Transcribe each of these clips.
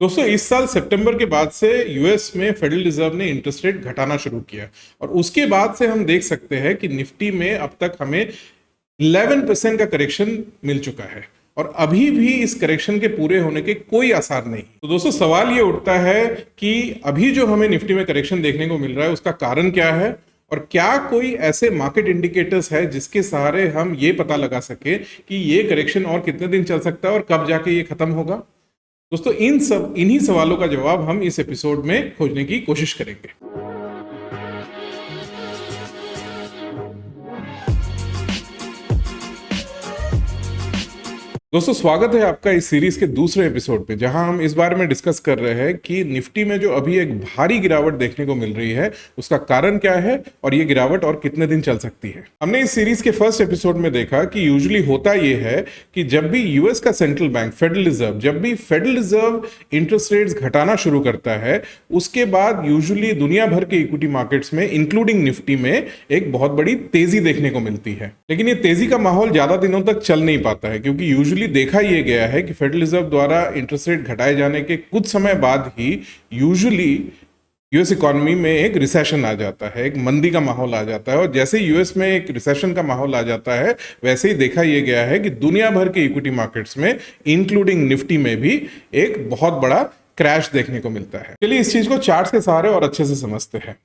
दोस्तों इस साल सितंबर के बाद से यूएस में फेडरल रिजर्व ने इंटरेस्ट रेट घटाना शुरू किया और उसके बाद से हम देख सकते हैं कि निफ्टी में अब तक हमें 11% का करेक्शन मिल चुका है और अभी भी इस करेक्शन के पूरे होने के कोई आसार नहीं। तो दोस्तों सवाल ये उठता है कि अभी जो हमें निफ्टी में करेक्शन देखने को मिल रहा है उसका कारण क्या है और क्या कोई ऐसे मार्केट इंडिकेटर्स है जिसके सहारे हम ये पता लगा सके कि ये करेक्शन और कितने दिन चल सकता है और कब जाके ये खत्म होगा। दोस्तों इन्हीं सवालों का जवाब हम इस एपिसोड में खोजने की कोशिश करेंगे। दोस्तों स्वागत है आपका इस सीरीज के दूसरे एपिसोड पे, जहां हम इस बारे में डिस्कस कर रहे हैं कि निफ्टी में जो अभी एक भारी गिरावट देखने को मिल रही है उसका कारण क्या है और ये गिरावट और कितने दिन चल सकती है। हमने इस सीरीज के फर्स्ट एपिसोड में देखा कि यूजुअली होता ये है कि जब भी यूएस का central bank federal reserve interest rates घटाना शुरू करता है उसके बाद यूजुअली दुनिया भर के इक्विटी मार्केट्स में इंक्लूडिंग निफ्टी में एक बहुत बड़ी तेजी देखने को मिलती है। लेकिन ये तेजी का माहौल ज्यादा दिनों तक चल नहीं पाता है क्योंकि यूजुअली देखा यह गया है कि फेडरल रिजर्व द्वारा इंटरेस्ट रेट घटाए जाने के कुछ समय बाद ही यूजुअली यूएस इकोनॉमी में एक रिसेशन आ जाता है, एक मंदी का माहौल आ जाता है और जैसे यूएस में एक रिसेशन का माहौल आ जाता है वैसे ही देखा यह गया है कि दुनिया भर के इक्विटी मार्केट्स में इंक्लूडिंग निफ्टी में भी एक बहुत बड़ा क्रैश देखने को मिलता है। चलिए इस चीज को चार्ट्स के सहारे और अच्छे से समझते हैं।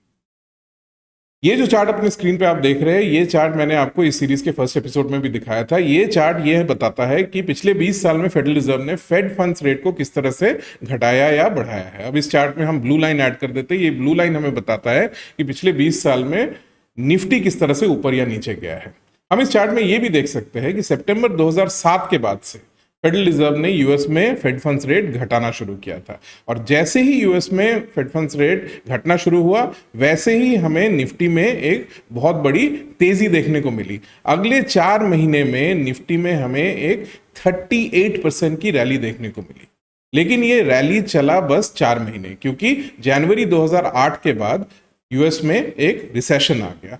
ये जो चार्ट अपने स्क्रीन पे आप देख रहे हैं, ये चार्ट मैंने आपको इस सीरीज के फर्स्ट एपिसोड में भी दिखाया था। ये चार्ट ये बताता है कि पिछले 20 साल में फेडरल रिजर्व ने फेड फंड्स रेट को किस तरह से घटाया या बढ़ाया है। अब इस चार्ट में हम ब्लू लाइन ऐड कर देते हैं। ये ब्लू लाइन हमें बताता है कि पिछले 20 साल में निफ्टी किस तरह से ऊपर या नीचे गया है। हम इस चार्ट में ये भी देख सकते हैं कि सितंबर 2007 के बाद से फेडरल रिजर्व ने यूएस में फेड फंड्स रेट घटाना शुरू किया था और जैसे ही यूएस में फेड फंड्स रेट घटना शुरू हुआ वैसे ही हमें निफ्टी में एक बहुत बड़ी तेजी देखने को मिली। अगले 4 महीने में निफ्टी में हमें एक 38% की रैली देखने को मिली। लेकिन ये रैली चला बस 4 महीने, क्योंकि जनवरी 2008 के बाद यूएस में एक रिसेशन आ गया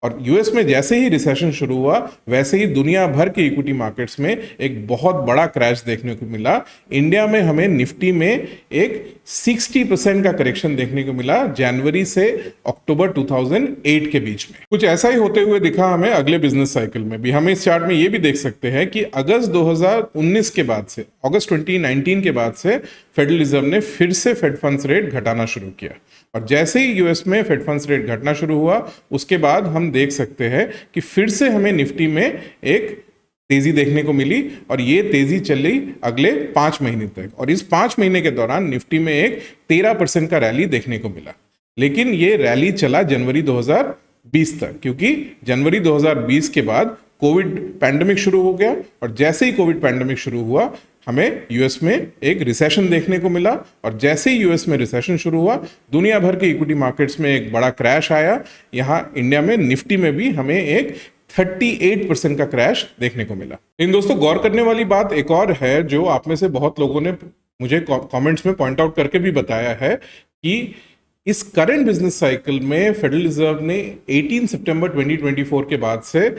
और यूएस में जैसे ही रिसेशन शुरू हुआ वैसे ही दुनिया भर के इक्विटी मार्केट्स में एक बहुत बड़ा क्रैश देखने को मिला। इंडिया में हमें निफ्टी में एक 60% का करेक्शन देखने को मिला जनवरी से अक्टूबर 2008 के बीच में। कुछ ऐसा ही होते हुए दिखा हमें अगले बिजनेस साइकिल में भी। हम इस चार्ट में ये भी देख सकते हैं कि अगस्त 2019 के बाद से, अगस्त 2019 के बाद से फेडरल रिजर्व ने फिर से फेड फंड्स रेट घटाना शुरू किया और जैसे ही यूएस में फेड फंड्स रेट घटना शुरू हुआ उसके बाद हम देख सकते हैं कि फिर से हमें निफ्टी में एक तेजी देखने को मिली और ये तेजी चली अगले 5 महीने तक और इस 5 महीने के दौरान निफ्टी में एक 13% का रैली देखने को मिला। लेकिन ये रैली चला जनवरी 2020 तक, क्योंकि जनवरी 2020 के बाद कोविड पैंडेमिक शुरू हो गया और जैसे ही कोविड पैंडेमिक शुरू हुआ हमें यूएस में एक रिसेशन देखने को मिला और जैसे ही यूएस में रिसेशन शुरू हुआ दुनिया भर के इक्विटी मार्केट्स में एक बड़ा क्रैश आया। यहाँ इंडिया में निफ्टी में भी हमें एक 38% का क्रैश देखने को मिला। इन दोस्तों गौर करने वाली बात एक और है जो आप में से बहुत लोगों ने मुझे कमेंट्स में पॉइंट आउट करके भी बताया है कि इस करंट बिजनेस साइकिल में फेडरल रिजर्व ने 18 सितंबर 2024 के बाद से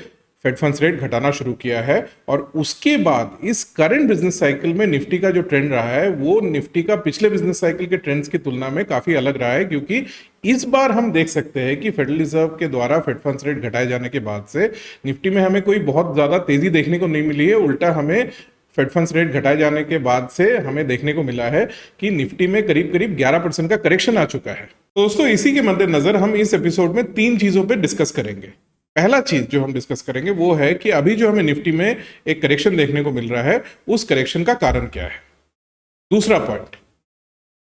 फेड फंड्स रेट घटाना शुरू किया है और उसके बाद इस करंट बिजनेस साइकिल में निफ्टी का जो ट्रेंड रहा है वो निफ्टी का पिछले बिजनेस साइकिल के ट्रेंड्स की तुलना में काफी अलग रहा है, क्योंकि इस बार हम देख सकते हैं कि फेडरल रिजर्व के द्वारा फेड फंड्स रेट घटाए जाने के बाद से निफ्टी में हमें कोई बहुत ज्यादा तेजी देखने को नहीं मिली है। उल्टा हमें फेड फंड्स रेट घटाए जाने के बाद से हमें देखने को मिला है कि निफ्टी में करीब करीब 11% का करेक्शन आ चुका है। तो दोस्तों इसी के मद्देनजर हम इस एपिसोड में 3 चीजों पे डिस्कस करेंगे। पहला चीज जो हम डिस्कस करेंगे वो है कि अभी जो हमें निफ्टी में एक करेक्शन देखने को मिल रहा है उस करेक्शन का कारण क्या है। दूसरा पॉइंट,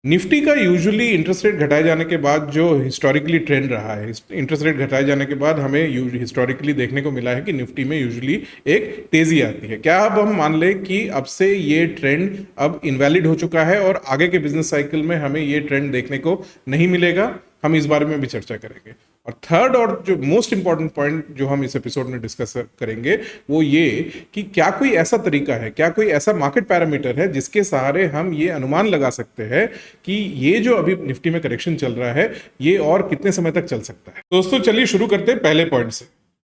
निफ्टी का यूजुअली इंटरेस्ट रेट घटाए जाने के बाद जो हिस्टोरिकली ट्रेंड रहा है, इंटरेस्ट रेट घटाए जाने के बाद हमें हिस्टोरिकली देखने को मिला है कि निफ्टी में यूजुअली एक तेजी आती है। क्या अब हम मान लें कि अब से ये ट्रेंड अब इनवैलिड हो चुका है और आगे के बिजनेस साइकिल में हमें ये ट्रेंड देखने को नहीं मिलेगा? हम इस बारे में भी चर्चा करेंगे। और थर्ड और जो मोस्ट इंपॉर्टेंट पॉइंट जो हम इस एपिसोड में डिस्कस करेंगे वो ये कि क्या कोई ऐसा तरीका है, क्या कोई ऐसा मार्केट पैरामीटर है जिसके सहारे हम ये अनुमान लगा सकते हैं कि ये जो अभी निफ्टी में करेक्शन चल रहा है ये और कितने समय तक चल सकता है। दोस्तों चलिए शुरू करते हैं पहले पॉइंट से।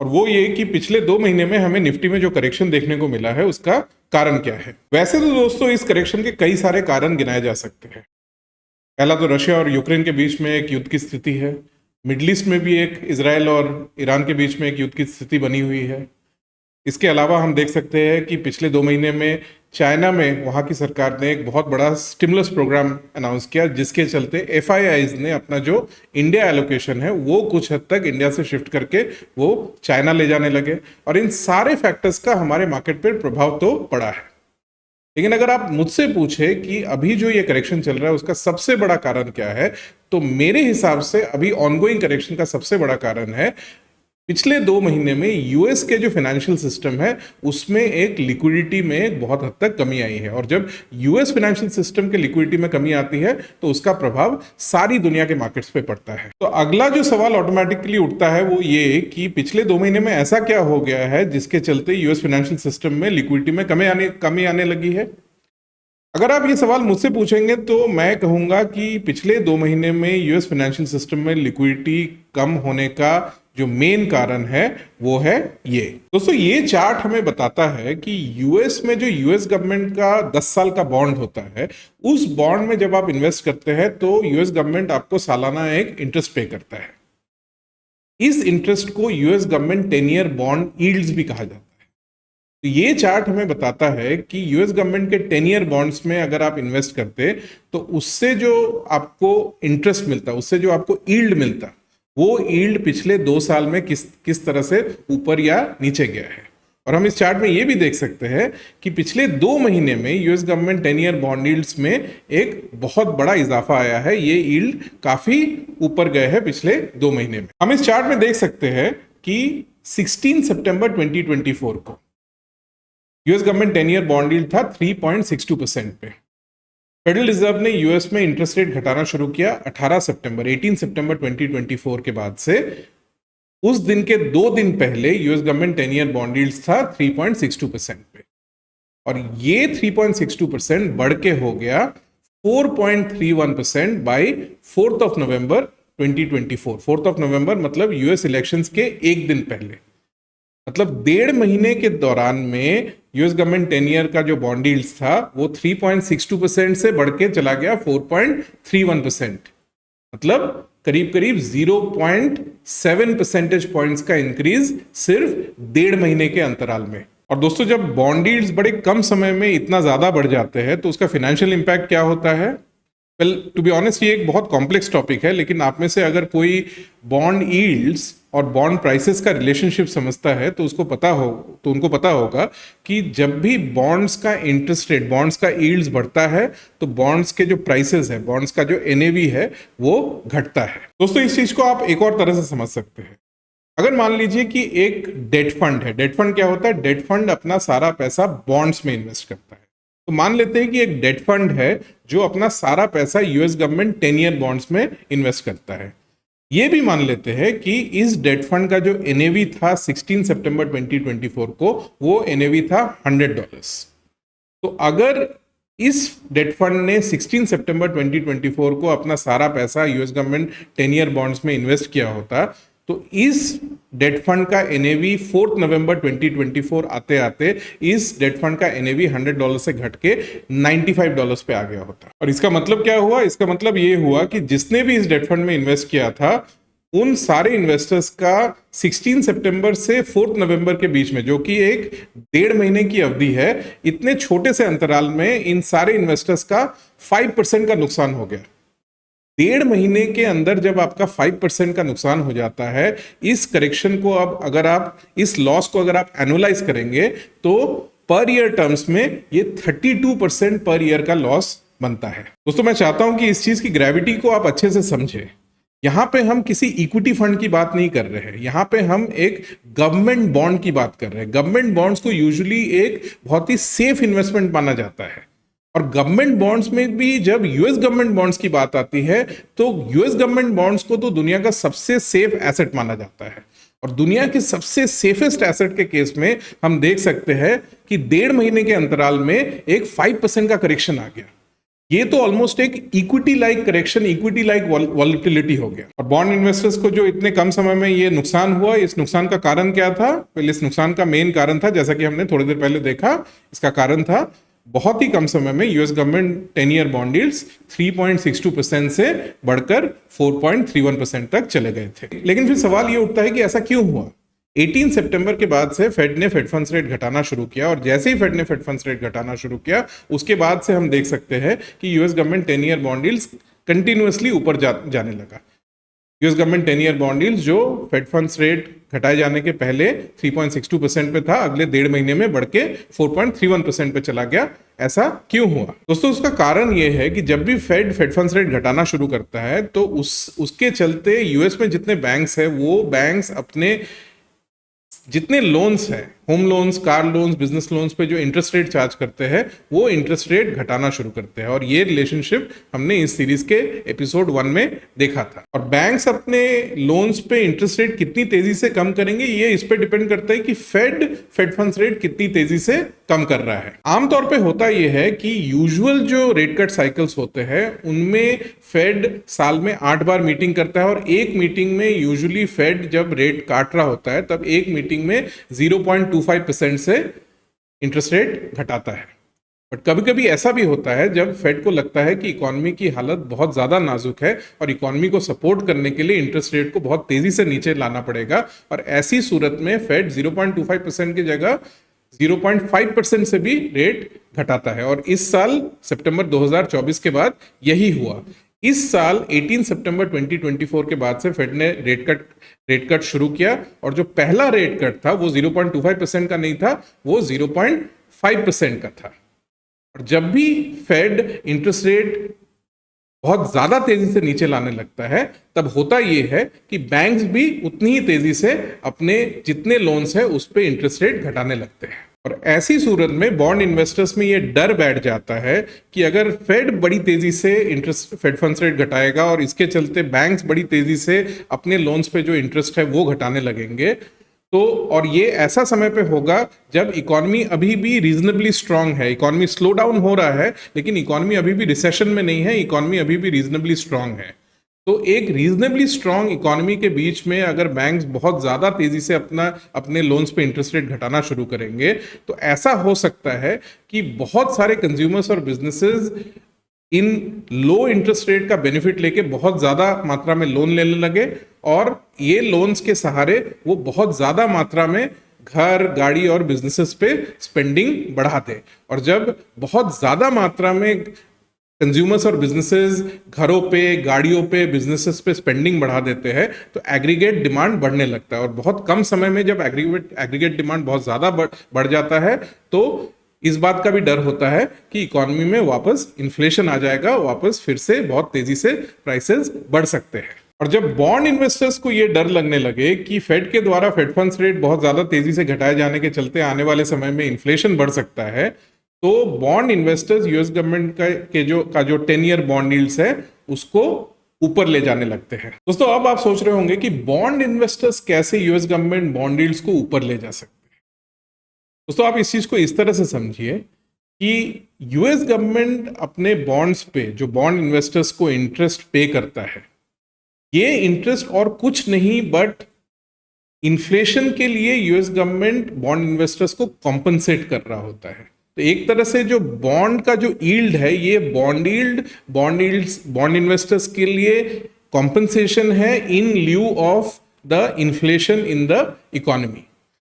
और वो ये कि पिछले 2 महीने में हमें निफ्टी में जो करेक्शन देखने को मिला है उसका कारण क्या है। वैसे तो दोस्तों इस करेक्शन के कई सारे कारण गिनाए जा सकते हैं। पहला तो रशिया और यूक्रेन के बीच में एक युद्ध की स्थिति है। मिडल ईस्ट में भी एक इजराइल और ईरान के बीच में एक युद्ध की स्थिति बनी हुई है। इसके अलावा हम देख सकते हैं कि पिछले 2 महीने में चाइना में वहाँ की सरकार ने एक बहुत बड़ा स्टिमुलस प्रोग्राम अनाउंस किया, जिसके चलते एफआईआईज ने अपना जो इंडिया एलोकेशन है वो कुछ हद तक इंडिया से शिफ्ट करके वो चाइना ले जाने लगे। और इन सारे फैक्टर्स का हमारे मार्केट पर प्रभाव तो पड़ा है। लेकिन अगर आप मुझसे पूछे कि अभी जो ये करेक्शन चल रहा है उसका सबसे बड़ा कारण क्या है, तो मेरे हिसाब से अभी ऑनगोइंग करेक्शन का सबसे बड़ा कारण है पिछले 2 महीने में यूएस के जो फाइनेंशियल सिस्टम है उसमें एक लिक्विडिटी में बहुत हद तक कमी आई है। और जब यूएस फाइनेंशियल सिस्टम के लिक्विडिटी में कमी आती है तो उसका प्रभाव सारी दुनिया के मार्केट्स पे पड़ता है। तो अगला जो सवाल ऑटोमेटिकली उठता है वो ये कि पिछले 2 महीने में ऐसा क्या हो गया है जिसके चलते यूएस फाइनेंशियल सिस्टम में लिक्विडिटी में कमी आने लगी है। अगर आप ये सवाल मुझसे पूछेंगे तो मैं कहूंगा कि पिछले 2 महीने में यूएस फाइनेंशियल सिस्टम में लिक्विडिटी कम होने का जो मेन कारण है वो है ये। दोस्तों ये चार्ट हमें बताता है कि यूएस में जो यूएस गवर्नमेंट का 10 साल का बॉन्ड होता है, उस बॉन्ड में जब आप इन्वेस्ट करते हैं तो यूएस गवर्नमेंट आपको सालाना एक इंटरेस्ट पे करता है। इस इंटरेस्ट को US government 10 year bond yields भी कहा जाता है। तो ये चार्ट हमें बताता है कि यूएस गवर्नमेंट के 10 ईयर बॉन्ड्स में अगर आप इन्वेस्ट करते तो उससे जो आपको इंटरेस्ट मिलता, उससे जो आपको यील्ड मिलता, वो यील्ड पिछले 2 साल में किस तरह से ऊपर या नीचे गया है। और हम इस चार्ट में ये भी देख सकते हैं कि पिछले 2 महीने में US government 10 year bond yields में एक बहुत बड़ा इजाफा आया है। ये यील्ड काफी ऊपर गए हैं पिछले 2 महीने में। हम इस चार्ट में देख सकते हैं कि 16 सितंबर 2024 को US government 10 year bond yield था 3.62% पे। फेडरल रिजर्व ने यूएस में इंटरेस्ट रेट घटाना शुरू किया 18 सितंबर 2024 के बाद से। उस दिन के 2 दिन पहले US government 10 year bond yields था 3.62% पे, और ये 3.62% बढ़ के हो गया 4.31% बाय 4 नवंबर 2024। 4 नवंबर मतलब यूएस इलेक्शंस के एक दिन पहले, मतलब 1.5 महीने के दौरान में यूएस गवर्नमेंट 10 ईयर का जो बॉन्ड यील्ड्स था वो 3.62% से बढ़ के चला गया 4.31%, मतलब करीब करीब 0.7 परसेंटेज पॉइंट्स का इंक्रीज सिर्फ 1.5 महीने के अंतराल में। और दोस्तों जब बॉन्ड यील्ड्स बड़े कम समय में इतना ज्यादा बढ़ जाते हैं तो उसका फाइनेंशियल इंपैक्ट क्या होता है? वेल टू बी ऑनेस्ट ये एक बहुत कॉम्प्लेक्स टॉपिक है, लेकिन आप में से अगर कोई बॉन्ड यील्ड्स और बॉन्ड प्राइसेस का रिलेशनशिप समझता है तो उनको पता होगा कि जब भी बॉन्ड्स का इंटरेस्ट रेट, बॉन्ड्स का यील्ड्स बढ़ता है तो बॉन्ड्स के जो प्राइसेस है, बॉन्ड्स का जो एनएवी है वो घटता है। दोस्तों इस चीज को आप एक और तरह से समझ सकते हैं। अगर मान लीजिए कि एक डेट फंड है। डेट फंड क्या होता है? डेट फंड अपना सारा पैसा बॉन्ड्स में इन्वेस्ट करता है। तो मान लेते हैं कि एक डेट फंड है जो अपना सारा पैसा यूएस गवर्नमेंट 10 ईयर बॉन्ड्स में इन्वेस्ट करता है। ये भी मान लेते हैं कि इस डेट फंड का जो एनएवी था 16 सितंबर 2024 को, वो एनएवी था $100। तो अगर इस डेट फंड ने 16 सितंबर 2024 को अपना सारा पैसा यूएस गवर्नमेंट 10 ईयर बॉन्ड्स में इन्वेस्ट किया होता तो इस डेट फंड का एनएवी 4 नवंबर 2024 आते आते इस डेट फंड का एनएवी $100 से घट के $95 पे आ गया होता। और इसका मतलब क्या हुआ? इसका मतलब ये हुआ कि जिसने भी इस डेट फंड में इन्वेस्ट किया था उन सारे इन्वेस्टर्स का 16 सितंबर से 4 नवंबर के बीच में, जो कि एक 1.5 महीने की अवधि है, इतने छोटे से अंतराल में इन सारे इन्वेस्टर्स का 5% का नुकसान हो गया। 1.5 महीने के अंदर जब आपका 5% का नुकसान हो जाता है, इस करेक्शन को अब अगर आप इस लॉस को अगर आप एनुअलाइज करेंगे तो पर ईयर टर्म्स में ये 32% पर ईयर का लॉस बनता है। दोस्तों मैं चाहता हूं कि इस चीज की ग्रेविटी को आप अच्छे से समझें। यहां पे हम किसी इक्विटी फंड की बात नहीं कर रहे हैं, यहां पे हम एक गवर्नमेंट बॉन्ड की बात कर रहे हैं। गवर्नमेंट बॉन्ड्स को यूजुअली एक बहुत ही सेफ इन्वेस्टमेंट माना जाता है, और गवर्नमेंट बॉन्ड्स में भी जब यूएस गवर्नमेंट बॉन्ड्स की बात आती है तो यूएस गवर्नमेंट बॉन्ड्स को तो दुनिया का सबसे सेफ एसेट माना जाता है। और दुनिया के सबसे सेफेस्ट एसेट के केस में हम देख सकते हैं कि 1.5 महीने के अंतराल में एक 5% का करेक्शन आ गया। ये तो ऑलमोस्ट एक equity like correction, equity like volatility हो गया। और बॉन्ड इन्वेस्टर्स को जो इतने कम समय में ये नुकसान हुआ, इस नुकसान का कारण क्या था? पहले इस नुकसान का मेन कारण था, जैसा कि हमने थोड़ी देर पहले देखा, इसका कारण था बहुत ही कम समय में US government 10 year bond yields 3.62% से बढ़कर 4.31% तक चले गए थे। लेकिन फिर सवाल ये उठता है कि ऐसा क्यों हुआ? 18 सितंबर के बाद से फेड ने फेड फंड्स रेट घटाना शुरू किया, और जैसे ही फेड ने फेड फंड्स रेट घटाना शुरू किया, उसके बाद से हम देख सकते हैं कि US government 10 year bond yields continuously ऊपर जाने लगा। US government 10 year bond yields जो फेड फंड्स रेट घटाए जाने के पहले 3.62% पे था, अगले 1.5 महीने में बढ़ के 4.31% पे चला गया। ऐसा क्यों हुआ दोस्तों? उसका कारण यह है कि जब भी फेड फंड्स रेट घटाना शुरू करता है तो उसके चलते यूएस में जितने बैंक्स है, वो बैंक्स अपने जितने लोन्स हैं, home loans, car loans, business loans पे जो इंटरेस्ट रेट चार्ज करते हैं, वो इंटरेस्ट रेट घटाना शुरू करते हैं। और ये रिलेशनशिप हमने इस सीरीज के एपिसोड 1 में देखा था। और बैंक्स अपने लोन्स पे इंटरेस्ट रेट कितनी तेजी से कम करेंगे, ये इस पे डिपेंड करता है कि फेड फंड्स रेट कितनी तेजी से कम कर रहा है। आमतौर पे होता यह है कि यूजुअल जो रेट कट साइकिल्स होते हैं, उनमें फेड साल में 8 बार मीटिंग करता है, और एक मीटिंग में यूजुअली फेड जब रेट काट रहा होता है, तब एक मीटिंग में 0.25% से इंटरेस्ट रेट घटाता है। बट कभी कभी ऐसा भी होता है जब फेड को लगता है कि इकोनॉमी की हालत बहुत ज्यादा नाजुक है और इकोनॉमी को सपोर्ट करने के लिए इंटरेस्ट रेट को बहुत तेजी से नीचे लाना पड़ेगा, और ऐसी सूरत में फेड 0.25% की जगह 0.5% से भी रेट घटाता है। और इस साल सितंबर 2024 के बाद यही हुआ। इस साल 18 सितंबर 2024 के बाद से फेड ने रेट कट शुरू किया, और जो पहला रेट कट था वो 0.25% का नहीं था, वो 0.5% का था। और जब भी फेड इंटरेस्ट रेट बहुत ज्यादा तेजी से नीचे लाने लगता है, तब होता यह है कि बैंक्स भी उतनी ही तेजी से अपने जितने लोन्स हैं उस पे इंटरेस्ट रेट घटाने लगते हैं। और ऐसी सूरत में बॉन्ड इन्वेस्टर्स में ये डर बैठ जाता है कि अगर फेड बड़ी तेजी से फेड फंड्स रेट घटाएगा और इसके चलते बैंक्स बड़ी तेजी से अपने लोन्स पे जो इंटरेस्ट है वो घटाने लगेंगे, तो और ये ऐसा समय पे होगा जब इकोनॉमी अभी भी रीजनेबली स्ट्रांग है। इकोनॉमी स्लो डाउन हो रहा है, लेकिन इकोनॉमी अभी भी रिसेशन में नहीं है, इकोनॉमी अभी भी रीजनेबली स्ट्रांग है। तो एक रीजनेबली स्ट्रांग इकोनॉमी के बीच में अगर बैंक्स बहुत ज्यादा तेजी से अपने लोन्स पे इंटरेस्ट रेट घटाना शुरू करेंगे, तो ऐसा हो सकता है कि बहुत सारे कंज्यूमर्स और बिजनेसेस इन लो इंटरेस्ट रेट का बेनिफिट लेके बहुत ज्यादा मात्रा में लोन लेने लगे, और ये लोन्स के सहारे वो बहुत ज्यादा मात्रा में घर, गाड़ी और बिजनेसेस पे स्पेंडिंग बढ़ाते। और जब बहुत ज्यादा मात्रा में कंज्यूमर्स और बिजनेसेस घरों पे, गाड़ियों पे, बिजनेसेस पे स्पेंडिंग बढ़ा देते हैं, तो एग्रीगेट डिमांड बढ़ने लगता है। और बहुत कम समय में जब एग्रीगेट डिमांड बहुत ज्यादा बढ़ जाता है, तो इस बात का भी डर होता है कि इकोनॉमी में वापस इन्फ्लेशन आ जाएगा, वापस फिर से बहुत तेजी से प्राइसेस बढ़ सकते हैं। और जब बॉन्ड इन्वेस्टर्स को ये डर लगने लगे कि फेड के द्वारा फेड फंड्स रेट बहुत ज्यादा तेजी से घटाए जाने के चलते आने वाले समय में इन्फ्लेशन बढ़ सकता है, तो बॉन्ड इन्वेस्टर्स यूएस गवर्नमेंट का जो 10 ईयर बॉन्ड यील्ड्स है उसको ऊपर ले जाने लगते हैं। दोस्तों, अब आप सोच रहे होंगे कि बॉन्ड इन्वेस्टर्स कैसे यूएस गवर्नमेंट बॉन्ड यील्ड्स को ऊपर ले जा सकते हैं। दोस्तों, आप इस चीज को इस तरह से समझिए कि यूएस गवर्नमेंट अपने बॉन्ड्स पे जो बॉन्ड इन्वेस्टर्स को इंटरेस्ट पे करता है, ये इंटरेस्ट और कुछ नहीं बट इन्फ्लेशन के लिए यूएस गवर्नमेंट बॉन्ड इन्वेस्टर्स को कॉम्पनसेट कर रहा होता है। तो एक तरह से जो बॉन्ड का जो यील्ड है, ये बॉन्ड इन्वेस्टर्स के लिए कॉम्पनसेशन है in lieu of the inflation in the economy.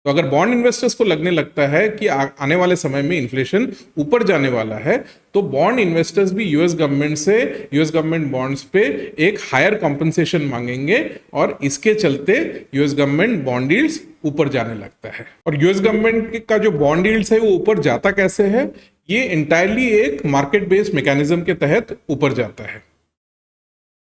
तो अगर बॉन्ड इन्वेस्टर्स को लगने लगता है कि आने वाले समय में इन्फ्लेशन ऊपर जाने वाला है, तो बॉन्ड इन्वेस्टर्स भी यूएस गवर्नमेंट बॉन्ड्स पे एक हायर कॉम्पनसेशन मांगेंगे, और इसके चलते यूएस गवर्नमेंट बॉन्ड यील्ड्स ऊपर जाने लगता है। और यूएस गवर्नमेंट का जो बॉन्ड यील्ड्स है वो ऊपर जाता कैसे है? ये इंटायरली एक मार्केट बेस्ड मैकेनिज्म के तहत ऊपर जाता है।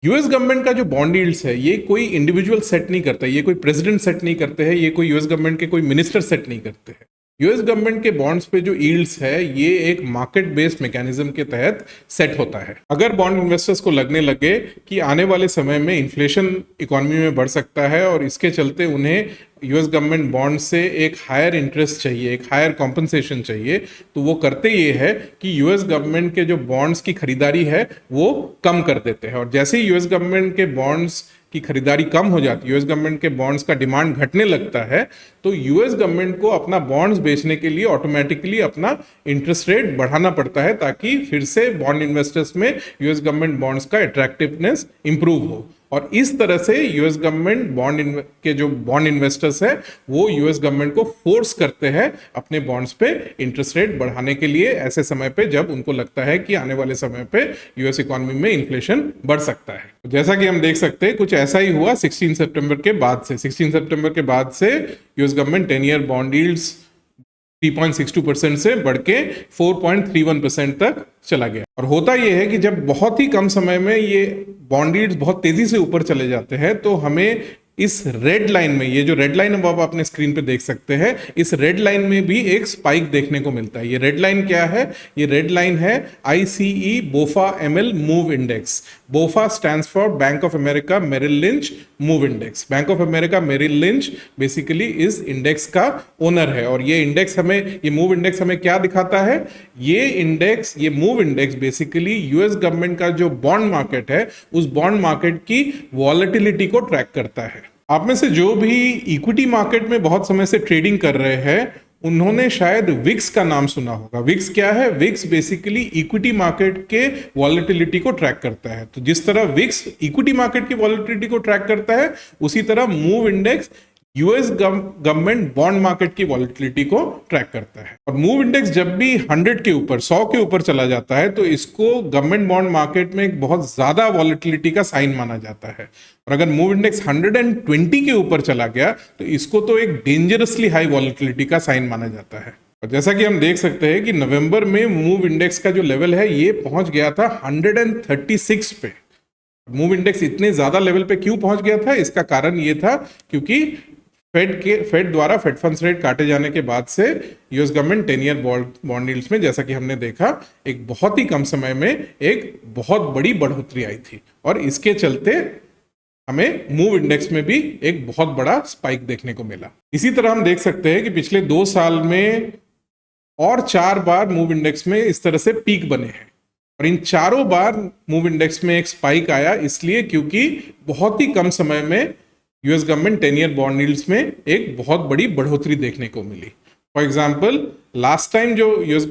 यूएस गवर्नमेंट का जो बॉन्ड यील्ड्स है, ये कोई इंडिविजुअल सेट नहीं करता, ये कोई प्रेसिडेंट सेट नहीं करते हैं, ये कोई यूएस गवर्नमेंट के कोई मिनिस्टर सेट नहीं करते हैं। यूएस गवर्नमेंट के बॉन्ड्स पे जो यील्ड्स है ये एक मार्केट बेस्ड मैकेनिज्म के तहत सेट होता है। अगर बॉन्ड इन्वेस्टर्स को लगने लगे कि आने वाले समय में इन्फ्लेशन इकोनॉमी में बढ़ सकता है और इसके चलते उन्हें यूएस गवर्नमेंट बॉन्ड से एक हायर इंटरेस्ट चाहिए, एक हायर कॉम्पनसेशन चाहिए, तो वो करते ये है कि यूएस गवर्नमेंट के जो बॉन्ड्स की खरीदारी है वो कम कर देते हैं। और जैसे ही यूएस गवर्नमेंट के बॉन्ड्स की खरीदारी कम हो जाती है, यूएस गवर्नमेंट के बॉन्ड्स का डिमांड घटने लगता है, तो यूएस गवर्नमेंट को अपना बॉन्ड्स बेचने के लिए ऑटोमेटिकली अपना इंटरेस्ट रेट बढ़ाना पड़ता है ताकि फिर से बॉन्ड इन्वेस्टर्स में यूएस गवर्नमेंट बॉन्ड्स का अट्रैक्टिवनेस इंप्रूव हो। और इस तरह से यूएस गवर्नमेंट बॉन्ड के जो बॉन्ड इन्वेस्टर्स है वो यूएस गवर्नमेंट को फोर्स करते हैं अपने बॉन्ड्स पे इंटरेस्ट रेट बढ़ाने के लिए, ऐसे समय पे जब उनको लगता है कि आने वाले समय पे यूएस इकोनॉमी में इन्फ्लेशन बढ़ सकता है। जैसा कि हम देख सकते हैं कुछ ऐसा ही हुआ 16 सितंबर के बाद से। 16 सितंबर के बाद से US government 10 year bond yields 3.62% से बढ़ के 4.31% तक चला गया। और होता यह है कि जब बहुत ही कम समय में ये बॉन्ड यील्ड्स बहुत तेजी से ऊपर चले जाते हैं तो हमें इस रेड लाइन में, ये जो रेड लाइन अब आप अपने स्क्रीन पे देख सकते हैं, इस रेड लाइन में भी एक स्पाइक देखने को मिलता है। ये रेड लाइन क्या है? ये रेड लाइन है ICE BofA ML move index. BofA stands for Bank of America Merrill Lynch move index. Bank of America Merrill Lynch basically इस इंडेक्स का ओनर है। और ये इंडेक्स हमें, ये मूव इंडेक्स हमें क्या दिखाता है? ये move index basically US government का जो बॉन्ड मार्केट है उस बॉन्ड मार्केट की वॉलेटिलिटी को ट्रैक करता है। आप में से जो भी इक्विटी मार्केट में बहुत समय से ट्रेडिंग कर रहे हैं उन्होंने शायद विक्स का नाम सुना होगा। विक्स क्या है? विक्स बेसिकली इक्विटी मार्केट के वॉलेटिलिटी को ट्रैक करता है। तो जिस तरह विक्स इक्विटी मार्केट की वॉलेटिलिटी को ट्रैक करता है उसी तरह move index US government bond market की वॉलेटिलिटी को ट्रैक करता है। और मूव इंडेक्स जब भी 100 के ऊपर, 100 के ऊपर चला जाता है तो इसको गवर्नमेंट बॉन्ड मार्केट में एक बहुत ज्यादा वॉलेटिलिटी का साइन माना जाता है। और अगर मूव इंडेक्स 120 के ऊपर चला गया तो इसको तो एक डेंजरसली हाई वॉलेटिलिटी का साइन माना जाता है। और जैसा कि हम देख सकते हैं कि नवंबर में मूव इंडेक्स का जो लेवल है ये पहुंच गया था 136 पे। मूव इंडेक्स इतने ज्यादा लेवल पे क्यों पहुंच गया था? इसका कारण ये था क्योंकि फेड द्वारा फेड फंड्स रेट काटे जाने के बाद से US government 10 year bond yields में, जैसा कि हमने देखा, एक बहुत ही कम समय में एक बहुत बड़ी बढ़ोतरी आई थी। और इसके चलते हमें मूव इंडेक्स में भी एक बहुत बड़ा स्पाइक देखने को मिला। इसी तरह हम देख सकते हैं कि पिछले 2 साल में और 4 बार मूव इंडेक्स में इस तरह से पीक बने हैं। और इन चारों बार मूव इंडेक्स में एक स्पाइक आया इसलिए क्योंकि बहुत ही कम समय में US government 10 year bond yields में एक बहुत बड़ी बढ़ोतरी देखने को मिली। फॉर एग्जांपल लास्ट टाइम जो यूएस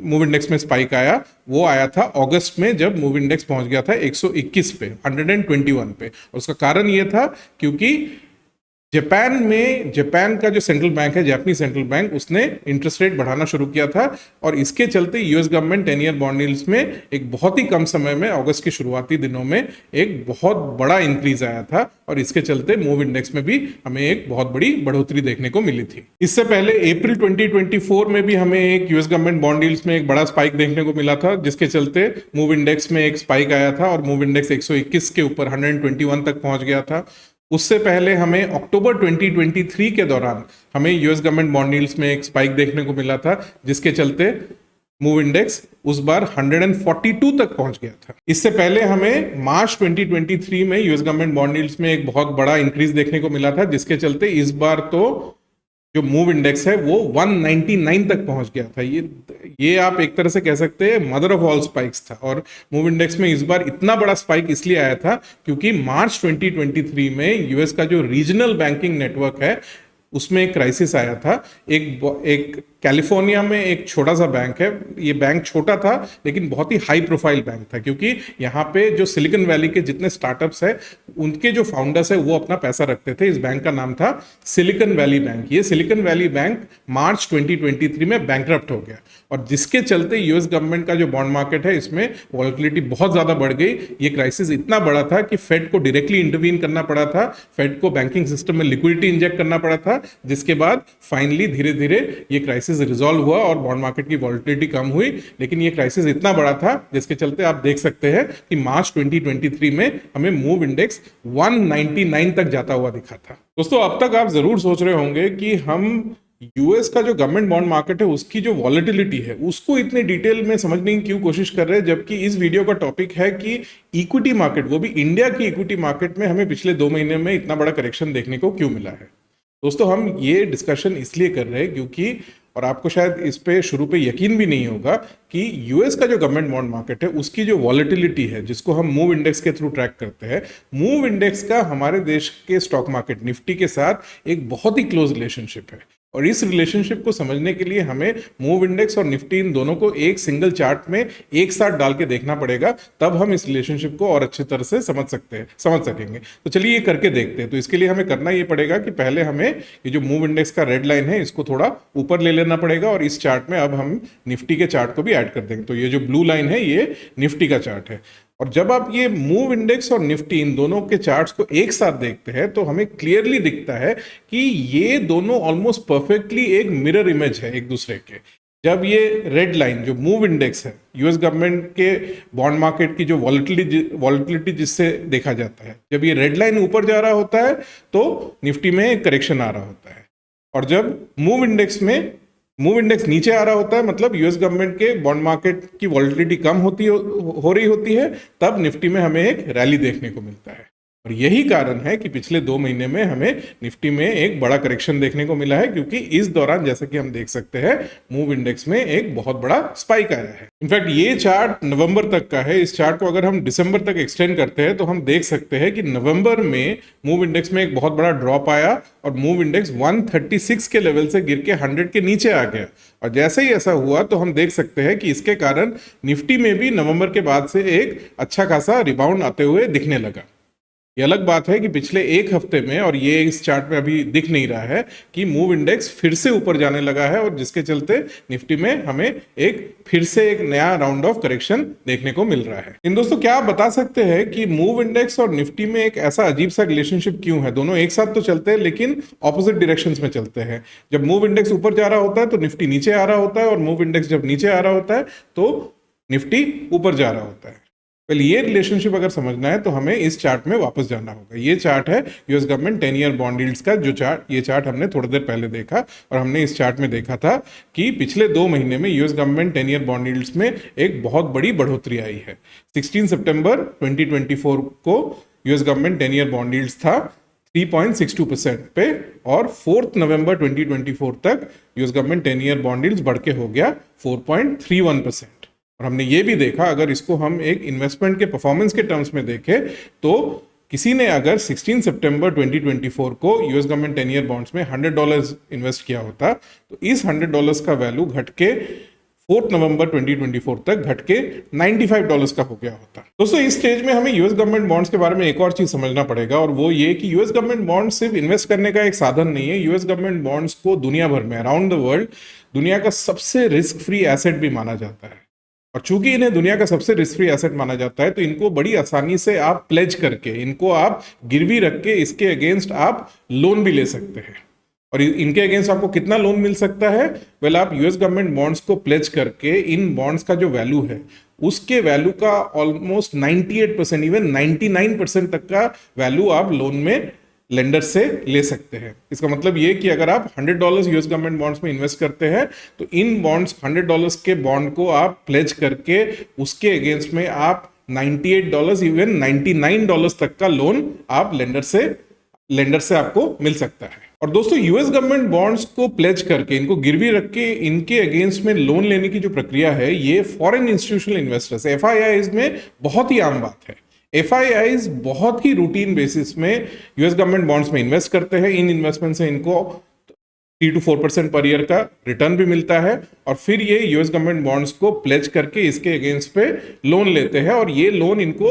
मूव इंडेक्स में स्पाइक आया वो आया था अगस्त में, जब मूव इंडेक्स पहुंच गया था 121 पे, 121 पे। और उसका कारण ये था क्योंकि जापान का जो सेंट्रल बैंक है, जापानी सेंट्रल बैंक, उसने इंटरेस्ट रेट बढ़ाना शुरू किया था। और इसके चलते US government 10 year bond yields में एक बहुत ही कम समय में, अगस्त के शुरुआती दिनों में, एक बहुत बड़ा इंक्रीज आया था। और इसके चलते मूव इंडेक्स में भी हमें एक बहुत बड़ी बढ़ोतरी देखने को मिली थी। इससे पहले अप्रैल 2024 में भी हमें एक यूएस गवर्नमेंट बॉन्ड यील्ड्स में एक बड़ा स्पाइक देखने को मिला था, जिसके चलते मूव इंडेक्स में एक स्पाइक आया था और मूव इंडेक्स 121 के ऊपर 121 तक पहुंच गया था। उससे पहले हमें अक्टूबर 2023 के दौरान हमें यूएस गवर्नमेंट बॉन्ड यील्ड्स में एक स्पाइक देखने को मिला था, जिसके चलते मूव इंडेक्स उस बार 142 तक पहुंच गया था। इससे पहले हमें मार्च 2023 में यूएस गवर्नमेंट बॉन्ड यील्ड्स में एक बहुत बड़ा इंक्रीज देखने को मिला था, जिसके चलते इस बार तो जो मूव इंडेक्स है वो 199 तक पहुंच गया था। ये आप एक तरह से कह सकते हैं मदर ऑफ ऑल स्पाइक्स था। और मूव इंडेक्स में इस बार इतना बड़ा स्पाइक इसलिए आया था क्योंकि मार्च 2023 में यूएस का जो रीजनल बैंकिंग नेटवर्क है उसमें एक क्राइसिस आया था। एक कैलिफोर्निया में एक छोटा सा बैंक है, ये बैंक छोटा था लेकिन बहुत ही हाई प्रोफाइल बैंक था, क्योंकि यहाँ पे जो सिलिकॉन वैली के जितने स्टार्टअप्स हैं उनके जो फाउंडर्स है वो अपना पैसा रखते थे। इस बैंक का नाम था सिलिकॉन वैली बैंक। ये सिलिकॉन वैली बैंक मार्च 2023 में बैंकरप्ट हो गया, और जिसके चलते यूएस गवर्नमेंट का जो बॉन्ड मार्केट है इसमें वॉलेटिलिटी बहुत ज्यादा बढ़ गई। ये क्राइसिस इतना बड़ा था कि फेड को डायरेक्टली इंटरवीन करना पड़ा था, फेड को बैंकिंग सिस्टम में लिक्विडिटी इंजेक्ट करना पड़ा था, जिसके बाद फाइनली धीरे धीरे ये क्राइसिस रिजॉल्व हुआ और बॉन्ड मार्केट की वॉलेटिलिटी कम हुई। लेकिन ये क्राइसिस इतना बड़ा था जिसके चलते आप देख सकते हैं कि मार्च 2023 में हमें मूव इंडेक्स 199 तक जाता हुआ दिखा था। दोस्तों, अब तक आप जरूर सोच रहे होंगे कि हम यूएस का जो गवर्नमेंट बॉन्ड मार्केट है उसकी जो वॉलेटिलिटी है उसको इतने डिटेल में समझने की क्यों कोशिश कर रहे हैं, जबकि इस वीडियो का टॉपिक है कि इक्विटी मार्केट, वो भी इंडिया की इक्विटी मार्केट में हमें पिछले 2 महीने में इतना बड़ा करेक्शन देखने को क्यों मिला है। दोस्तों, हम ये डिस्कशन इसलिए कर रहे हैं क्योंकि, और आपको शायद इस पे शुरू पे यकीन भी नहीं होगा कि यूएस का जो गवर्नमेंट बॉन्ड मार्केट है उसकी जो वॉलेटिलिटी है, जिसको हम मूव इंडेक्स के थ्रू ट्रैक करते हैं, मूव इंडेक्स का हमारे देश के स्टॉक मार्केट निफ्टी के साथ एक बहुत ही क्लोज रिलेशनशिप है। और इस रिलेशनशिप को समझने के लिए हमें मूव इंडेक्स और निफ्टी इन दोनों को एक सिंगल चार्ट में एक साथ डाल के देखना पड़ेगा, तब हम इस रिलेशनशिप को और अच्छी तरह से समझ सकेंगे। तो चलिए ये करके देखते हैं। तो इसके लिए हमें करना ये पड़ेगा कि पहले हमें ये जो मूव इंडेक्स का रेड लाइन है इसको थोड़ा ऊपर ले लेना पड़ेगा, और इस चार्ट में अब हम निफ्टी के चार्ट को भी ऐड कर देंगे। तो ये जो ब्लू लाइन है ये निफ्टी का चार्ट है। और जब आप ये मूव इंडेक्स और निफ्टी इन दोनों के चार्ट्स को एक साथ देखते हैं तो हमें क्लियरली दिखता है कि ये दोनों ऑलमोस्ट परफेक्टली एक मिरर इमेज है एक दूसरे के। जब ये रेड लाइन जो मूव इंडेक्स है, यूएस गवर्नमेंट के बॉन्ड मार्केट की जो वॉलेटिलिटी जिससे देखा जाता है, जब ये रेड लाइन ऊपर जा रहा होता है तो निफ्टी में एक करेक्शन आ रहा होता है। और जब मूव इंडेक्स नीचे आ रहा होता है, मतलब यूएस गवर्नमेंट के बॉन्ड मार्केट की वॉलेटिलिटी कम हो रही होती है, तब निफ्टी में हमें एक रैली देखने को मिलता है। और यही कारण है कि पिछले 2 महीने में हमें निफ्टी में एक बड़ा करेक्शन देखने को मिला है, क्योंकि इस दौरान जैसा कि हम देख सकते हैं मूव इंडेक्स में एक बहुत बड़ा स्पाइक आया है। इनफैक्ट ये चार्ट नवंबर तक का है। इस चार्ट को अगर हम दिसंबर तक एक्सटेंड करते हैं तो हम देख सकते हैं कि नवंबर में मूव इंडेक्स में एक बहुत बड़ा ड्रॉप आया और मूव इंडेक्स 136 के लेवल से गिर के 100 के नीचे आ गया। और जैसे ही ऐसा हुआ तो हम देख सकते हैं कि इसके कारण निफ्टी में भी नवंबर के बाद से एक अच्छा खासा रिबाउंड आते हुए दिखने लगा। ये अलग बात है कि पिछले एक हफ्ते में, और ये इस चार्ट में अभी दिख नहीं रहा है, कि मूव इंडेक्स फिर से ऊपर जाने लगा है, और जिसके चलते निफ्टी में हमें फिर से एक नया राउंड ऑफ करेक्शन देखने को मिल रहा है। इन दोस्तों, क्या आप बता सकते हैं कि मूव इंडेक्स और निफ्टी में एक ऐसा अजीब सा रिलेशनशिप क्यों है? दोनों एक साथ तो चलते हैं लेकिन ऑपोजिट डायरेक्शंस में चलते हैं। जब मूव इंडेक्स ऊपर जा रहा होता है तो निफ्टी नीचे आ रहा होता है, और मूव इंडेक्स जब नीचे आ रहा होता है तो निफ्टी ऊपर जा रहा होता है। पहले ये रिलेशनशिप अगर समझना है तो हमें इस चार्ट में वापस जाना होगा। ये चार्ट है US government 10 year bond yields का, जो चार्ट, ये चार्ट हमने थोड़ी देर पहले देखा, और हमने इस चार्ट में देखा था कि पिछले 2 महीने में US government 10 year bond yields में एक बहुत बड़ी बढ़ोतरी आई है। 16 सितंबर 2024 को US government 10 year bond yields था 3.62% पे, और 4 नवंबर 2024 तक US government 10 year bond yields बढ़ के हो गया 4.31%। और हमने ये भी देखा, अगर इसको हम एक इन्वेस्टमेंट के परफॉर्मेंस के टर्म्स में देखें तो किसी ने अगर 16 सितंबर 2024 को यूएस गवर्नमेंट 10 ईयर बॉन्ड्स में $100 इन्वेस्ट किया होता तो इस $100 का वैल्यू घट के 4 नवंबर 2024 तक घट के $95 का हो गया होता। दोस्तों, इस स्टेज में हमें यूएस गवर्नमेंट बॉन्ड्स के बारे में एक और चीज समझना पड़ेगा, और वो ये कि यूएस गवर्नमेंट बॉन्ड सिर्फ इन्वेस्ट करने का एक साधन नहीं है। यूएस गवर्नमेंट बॉन्ड्स को दुनिया भर में, अराउंड द वर्ल्ड, दुनिया का सबसे रिस्क फ्री एसेट भी माना जाता है। और चूंकि इन्हें दुनिया का सबसे रिस्क फ्री एसेट माना जाता है तो इनको बड़ी आसानी से आप प्लेज करके, इनको आप गिरवी रख के, इसके अगेंस्ट आप लोन भी ले सकते हैं। और इनके अगेंस्ट आपको कितना लोन मिल सकता है? वेल, आप यूएस गवर्नमेंट बॉन्ड्स को प्लेज करके इन बॉन्ड्स का जो वैल्यू है उसके वैल्यू का ऑलमोस्ट 98%, इवन 99% तक का वैल्यू आप लोन में लेंडर से ले सकते हैं। इसका मतलब ये कि अगर आप $100 यूएस गवर्नमेंट बॉन्ड्स में इन्वेस्ट करते हैं तो इन बॉन्ड्स, $100 के बॉन्ड को आप प्लेज करके उसके अगेंस्ट में आप $98, इवन $99 तक का लोन आप लेंडर से आपको मिल सकता है। और दोस्तों, यूएस गवर्नमेंट बॉन्ड्स को प्लेज करके, इनको गिरवी रख के इनके अगेंस्ट में लोन लेने की जो प्रक्रिया है, ये फॉरेन इंस्टीट्यूशनल इन्वेस्टर्स, एफआईआईज में बहुत ही आम बात है। एफआईआईज बहुत ही रूटीन बेसिस में यूएस गवर्नमेंट बॉन्ड्स में इन्वेस्ट करते हैं। इन इन्वेस्टमेंट से इनको 3 to 4% पर ईयर का रिटर्न भी मिलता है, और फिर ये यूएस गवर्नमेंट बॉन्ड्स को प्लेज करके इसके अगेंस्ट पे लोन लेते हैं, और ये लोन इनको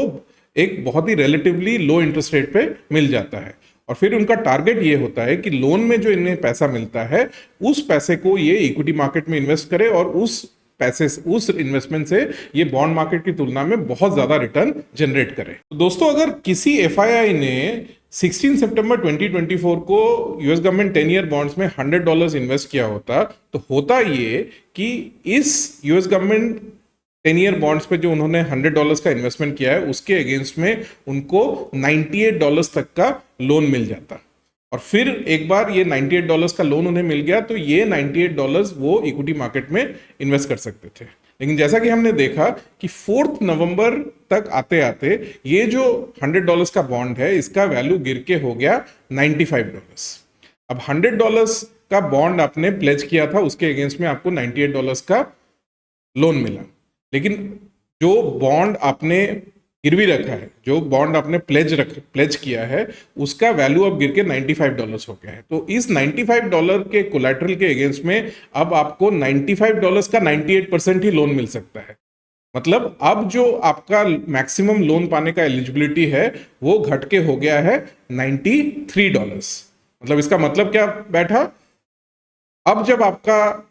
एक बहुत ही रिलेटिवली लो इंटरेस्ट रेट पे मिल जाता है। और फिर उनका टारगेट ये होता है कि लोन में जो इन्हें पैसा मिलता है उस पैसे को ये इक्विटी मार्केट में इन्वेस्ट करे, और उस इन्वेस्टमेंट से ये बॉन्ड मार्केट की तुलना में बहुत ज्यादा रिटर्न जनरेट करे। तो दोस्तों, अगर किसी एफआईआई ने 16 सितंबर 2024 को यूएस गवर्नमेंट 10 ईयर बॉन्ड्स में $100 इन्वेस्ट किया होता तो होता ये कि इस यूएस गवर्नमेंट 10 ईयर बॉन्ड्स पे जो उन्होंने $100 का इन्वेस्टमेंट किया है उसके अगेंस्ट में उनको $98 तक का लोन मिल जाता। और फिर एक बार ये $98 का लोन उन्हें मिल गया तो ये $98 वो इक्विटी मार्केट में इन्वेस्ट कर सकते थे। लेकिन जैसा कि हमने देखा कि 4 नवंबर तक आते आते ये जो $100 का बॉन्ड है इसका वैल्यू गिर के हो गया $95। अब $100 का बॉन्ड आपने प्लेज किया था, उसके अगेंस्ट में आपको $98 का लोन मिला, लेकिन जो बॉन्ड आपने गिरवी रखा है, जो बॉन्ड आपने प्लेज किया है, उसका वैल्यू अब गिर के $95 हो गया है। तो इस $95 के कोलैटरल के अगेंस्ट में अब आपको $95 का 98% ही लोन मिल सकता है। मतलब अब जो आपका मैक्सिमम लोन पाने का एलिजिबिलिटी है वो घट के हो गया है $93। मतलब इसका मतलब क्या बैठा, अब जब आपका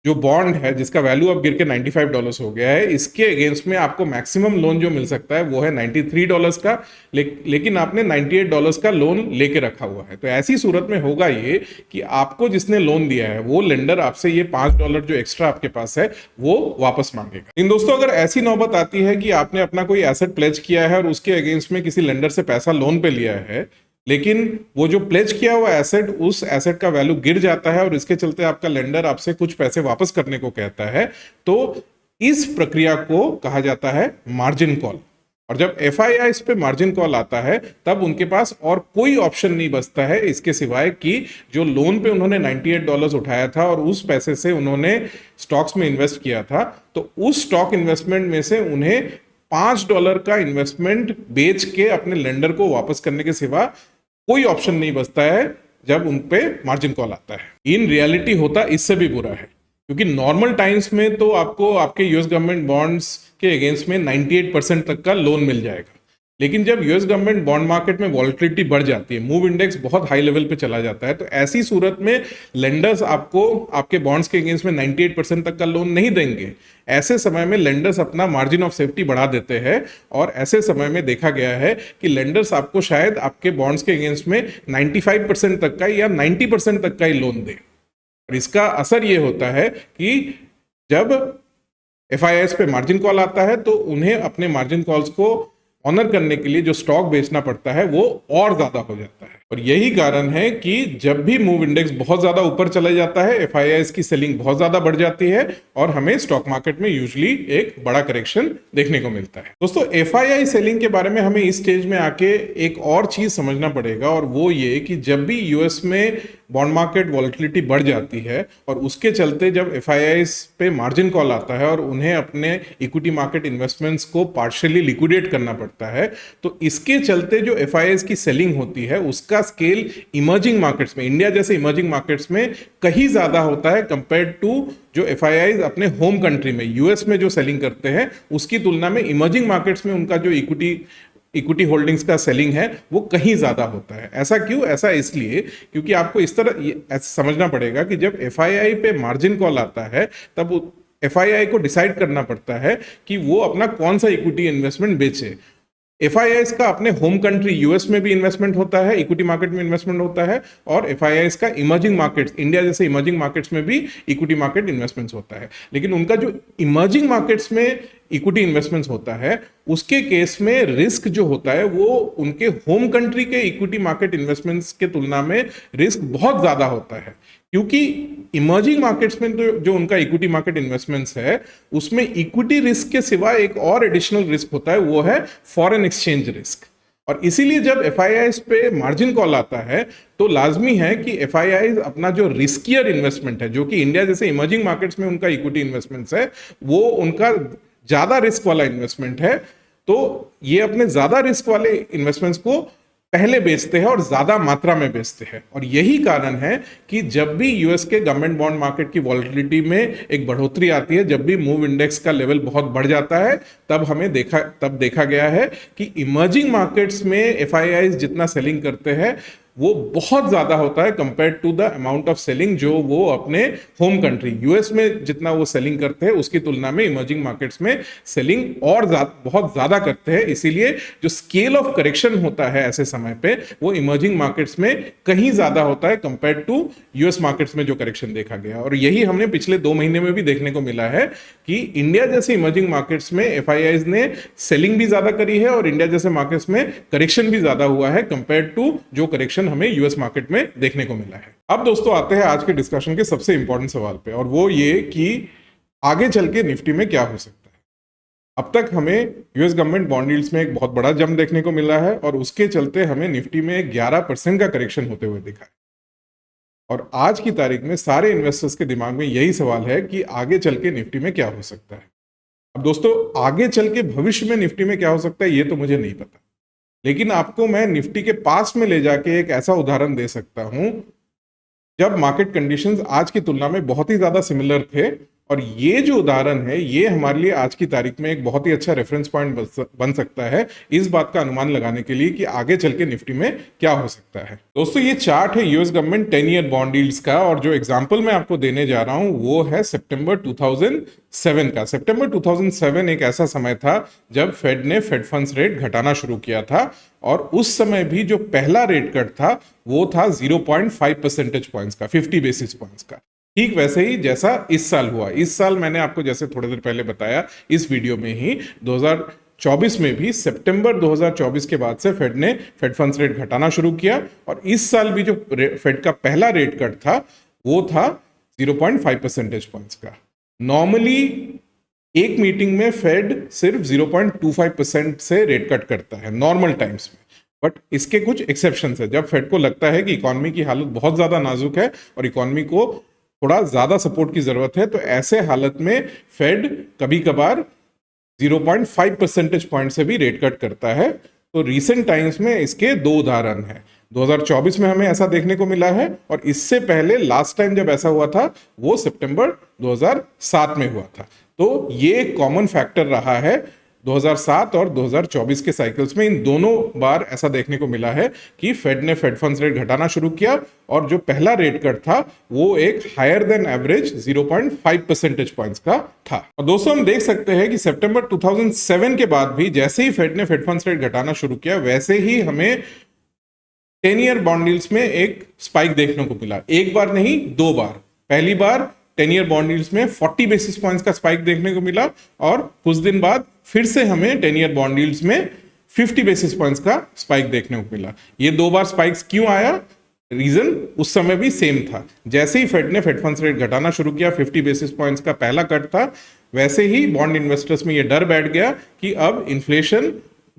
जो बॉन्ड है जिसका वैल्यू अब गिर के $95 हो गया है, इसके अगेंस्ट में आपको मैक्सिमम लोन जो मिल सकता है वो है $93 का, लेकिन आपने $98 का लोन लेके रखा हुआ है। तो ऐसी सूरत में होगा ये कि आपको जिसने लोन दिया है वो लेंडर आपसे ये $5 जो एक्स्ट्रा आपके पास है वो वापस मांगेगा। लेकिन दोस्तों अगर ऐसी नौबत आती है कि आपने अपना कोई एसेट प्लेज किया है और उसके अगेंस्ट में किसी लेंडर से पैसा लोन पे लिया है, लेकिन वो जो प्लेज किया हुआ एसेट, उस एसेट का वैल्यू गिर जाता है और इसके चलते आपका लेंडर आपसे कुछ पैसे वापस करने को कहता है, तो इस प्रक्रिया को कहा जाता है मार्जिन कॉल। और जब एफआईआई पे मार्जिन कॉल आता है तब उनके पास और कोई ऑप्शन नहीं बचता है इसके सिवाय कि जो लोन पे उन्होंने $98 उठाया था और उस पैसे से उन्होंने स्टॉक्स में इन्वेस्ट किया था, तो उस स्टॉक इन्वेस्टमेंट में से उन्हें $5 का इन्वेस्टमेंट बेच के अपने लेंडर को वापस करने के सिवा कोई ऑप्शन नहीं बचता है जब उन पे मार्जिन कॉल आता है। इन रियलिटी होता इससे भी बुरा है, क्योंकि नॉर्मल टाइम्स में तो आपको आपके यूएस गवर्नमेंट बॉन्ड्स के अगेंस्ट में 98% तक का लोन मिल जाएगा, लेकिन जब यूएस गवर्नमेंट बॉन्ड मार्केट में वॉलेटिलिटी बढ़ जाती है, मूव इंडेक्स बहुत हाई लेवल पे चला जाता है, तो ऐसी सूरत में लेंडर्स आपको आपके बॉन्ड्स के अगेंस्ट में 98% तक का लोन नहीं देंगे। ऐसे समय में लेंडर्स अपना मार्जिन ऑफ सेफ्टी बढ़ा देते हैं और ऐसे समय में देखा गया है कि लेंडर्स आपको शायद आपके बॉन्ड्स के अगेंस्ट में 95% तक का या 90% तक का ही लोन दे। और इसका असर ये होता है कि जब एफआईआईएस पे मार्जिन कॉल आता है तो उन्हें अपने मार्जिन कॉल्स को ऑनर करने के लिए जो स्टॉक बेचना पड़ता है वो और ज्यादा हो जाता है। और यही कारण है कि जब भी मूव इंडेक्स बहुत ज्यादा ऊपर चला जाता है, एफआईआईएस की सेलिंग बहुत ज्यादा बढ़ जाती है और हमें स्टॉक मार्केट में यूजुअली एक बड़ा करेक्शन देखने को मिलता है। दोस्तों एफआईआई सेलिंग के बारे में हमें इस स्टेज में आके एक और चीज समझना पड़ेगा, और वो ये कि जब भी यूएस में बॉन्ड मार्केट वॉलेटिलिटी बढ़ जाती है और उसके चलते जब एफआईआईएस पे मार्जिन कॉल आता है और उन्हें अपने इक्विटी मार्केट इन्वेस्टमेंट्स को पार्शियली लिक्विडेट करना पड़ता है, तो इसके चलते जो एफआईआईएस की सेलिंग होती है उसका स्केल इमर्जिंग मार्केट्स में, इंडिया जैसे इमर्जिंग मार्केट्स में कहीं ज्यादा होता है कंपेयर टू जो एफआईआईज अपने होम कंट्री में यूएस में जो सेलिंग करते हैं उसकी तुलना में इमर्जिंग मार्केट्स में उनका जो इक्विटी होल्डिंग्स का सेलिंग है वो कहीं ज्यादा होता है। ऐसा क्यों? ऐसा इसलिए क्योंकि आपको इस तरह ऐसा समझना पड़ेगा कि जब एफआईआई पे मार्जिन कॉल आता है तब एफआईआई को डिसाइड करना पड़ता है कि वो अपना कौन सा इक्विटी इन्वेस्टमेंट बेचे। एफआईआईएस का अपने होम कंट्री यूएस में भी इन्वेस्टमेंट होता है, इक्विटी मार्केट में इन्वेस्टमेंट होता है, और एफआईआईएस का इमर्जिंग मार्केट्स, इंडिया जैसे इमर्जिंग मार्केट्स में भी इक्विटी मार्केट इन्वेस्टमेंट्स होता है। लेकिन उनका जो इमर्जिंग मार्केट्स में इक्विटी इन्वेस्टमेंट्स होता है उसके केस में रिस्क जो होता है वो उनके होम कंट्री के इक्विटी मार्केट इन्वेस्टमेंट्स के तुलना में रिस्क बहुत ज्यादा होता है, क्योंकि इमर्जिंग मार्केट्स में तो जो उनका इक्विटी मार्केट इन्वेस्टमेंट्स है उसमें इक्विटी रिस्क के सिवा एक और एडिशनल रिस्क होता है, वो है फॉरेन एक्सचेंज रिस्क। और इसीलिए जब एफआईआईएस पे मार्जिन कॉल आता है तो लाजमी है कि एफआईआईज अपना जो रिस्कियर इन्वेस्टमेंट है, जो कि इंडिया जैसे इमर्जिंग मार्केट्स में उनका इक्विटी इन्वेस्टमेंट्स है, वो उनका ज्यादा रिस्क वाला इन्वेस्टमेंट है, तो ये अपने ज्यादा रिस्क वाले इन्वेस्टमेंट्स को पहले बेचते हैं और ज्यादा मात्रा में बेचते हैं। और यही कारण है कि जब भी यूएस के गवर्नमेंट बॉन्ड मार्केट की वॉलेटिलिटी में एक बढ़ोतरी आती है, जब भी मूव इंडेक्स का लेवल बहुत बढ़ जाता है, तब देखा गया है कि इमर्जिंग मार्केट्स में एफआईआईज जितना सेलिंग करते हैं वो बहुत ज्यादा होता है compare to the amount of selling जो वो अपने होम कंट्री यूएस में जितना वो सेलिंग करते हैं उसकी तुलना में इमर्जिंग मार्केट्स में सेलिंग और बहुत ज्यादा करते हैं। इसीलिए जो स्केल ऑफ करेक्शन होता है ऐसे समय पे वो इमर्जिंग मार्केट्स में कहीं ज्यादा होता है कंपेयर टू यूएस मार्केट्स में जो करेक्शन देखा गया। और यही हमने पिछले 2 महीने में भी देखने को मिला है कि इंडिया जैसे इमर्जिंग मार्केट्स में एफआईआईज ने सेलिंग भी ज्यादा करी है और इंडिया जैसे मार्केट्स में करेक्शन भी ज्यादा हुआ है कंपेयर टू जो करेक्शन हमें यूएस मार्केट में देखने को मिला है। अब दोस्तों आते हैं आज के डिस्कशन के सबसे इंपॉर्टेंट सवाल पे, और वो ये कि आगे चल के निफ्टी में क्या हो सकता है। अब तक हमें यूएस गवर्नमेंट बॉन्ड यील्ड्स में एक बहुत बड़ा जंप देखने को मिला है और उसके चलते हमें निफ्टी में 11% का करेक्शन होते हुए दिखा है। और आज की तारीख में सारे इन्वेस्टर्स के दिमाग में यही सवाल है कि आगे चल के निफ्टी में क्या हो सकता है। अब दोस्तों आगे चल के भविष्य में निफ्टी में क्या हो सकता है ये तो मुझे नहीं पता, लेकिन आपको मैं निफ्टी के पास में ले जाके एक ऐसा उदाहरण दे सकता हूं जब मार्केट कंडीशंस आज की तुलना में बहुत ही ज्यादा सिमिलर थे। और ये जो उदाहरण है ये हमारे लिए आज की तारीख में एक बहुत ही अच्छा रेफरेंस पॉइंट बन सकता है इस बात का अनुमान लगाने के लिए कि आगे चल के निफ्टी में क्या हो सकता है। दोस्तों ये चार्ट है US government 10 year bond yields का, और जो एग्जांपल मैं आपको देने जा रहा हूं वो है सितंबर 2007 का। सितंबर 2007 एक ऐसा समय था जब फेड ने फेड फंड्स रेट घटाना शुरू किया था, और उस समय भी जो पहला रेट कट था वो था 0.5 परसेंटेज पॉइंट्स का, 50 बेसिस पॉइंट्स का। ठीक वैसे ही जैसा इस साल हुआ। इस साल मैंने आपको जैसे थोड़ी देर पहले बताया इस वीडियो में ही 2024 में भी सितंबर 2024 के बाद से फेड ने फेड फंड्स रेट घटाना शुरू किया, और इस साल भी जो फेड का पहला रेट कट था वो था 0.5 परसेंटेज पॉइंट्स का। नॉर्मली एक मीटिंग में फेड सिर्फ 0.25% से रेट कट करता है नॉर्मल टाइम्स में, बट इसके कुछ एक्सेप्शंस है। जब फेड को लगता है कि इकोनॉमी की हालत बहुत ज्यादा नाजुक है और इकोनॉमी को थोड़ा ज्यादा सपोर्ट की जरूरत है, तो ऐसे हालत में फेड कभी कभार 0.5 परसेंटेज पॉइंट से भी रेट कट करता है। तो रीसेंट टाइम्स में इसके दो उदाहरण हैं। 2024 में हमें ऐसा देखने को मिला है, और इससे पहले लास्ट टाइम जब ऐसा हुआ था वो सितंबर 2007 में हुआ था। तो ये एक कॉमन फैक्टर रहा है 2007 और 2024 के साइकिल्स में। इन दोनों बार ऐसा देखने को मिला है कि फेड ने फेड फंड्स रेट घटाना शुरू किया, और जो पहला रेट कट था वो एक higher than average 0.5 percentage points का था। और दोस्तों हम देख सकते हैं कि सितंबर 2007 के बाद भी जैसे ही फेड ने फेड फंड्स रेट घटाना शुरू किया वैसे ही हमें 10 ईयर बॉन्ड यील्ड्स में एक स्पाइक देखने को मिला। एक बार नहीं, दो बार। पहली बार 10 ईयर बॉन्ड यील्ड्स में 40 बेसिस पॉइंट्स का स्पाइक देखने को मिला, और कुछ दिन बाद फिर से हमें 10 ईयर बॉन्ड यील्ड्स में 50 बेसिस पॉइंट्स का स्पाइक देखने को मिला। ये दो बार स्पाइक्स क्यों आया? रीजन उस समय भी सेम था। जैसे ही फेड ने फेड फंड्स रेट घटाना शुरू किया, 50 बेसिस पॉइंट्स का पहला कट था, वैसे ही बॉन्ड इन्वेस्टर्स में ये डर बैठ गया कि अब इन्फ्लेशन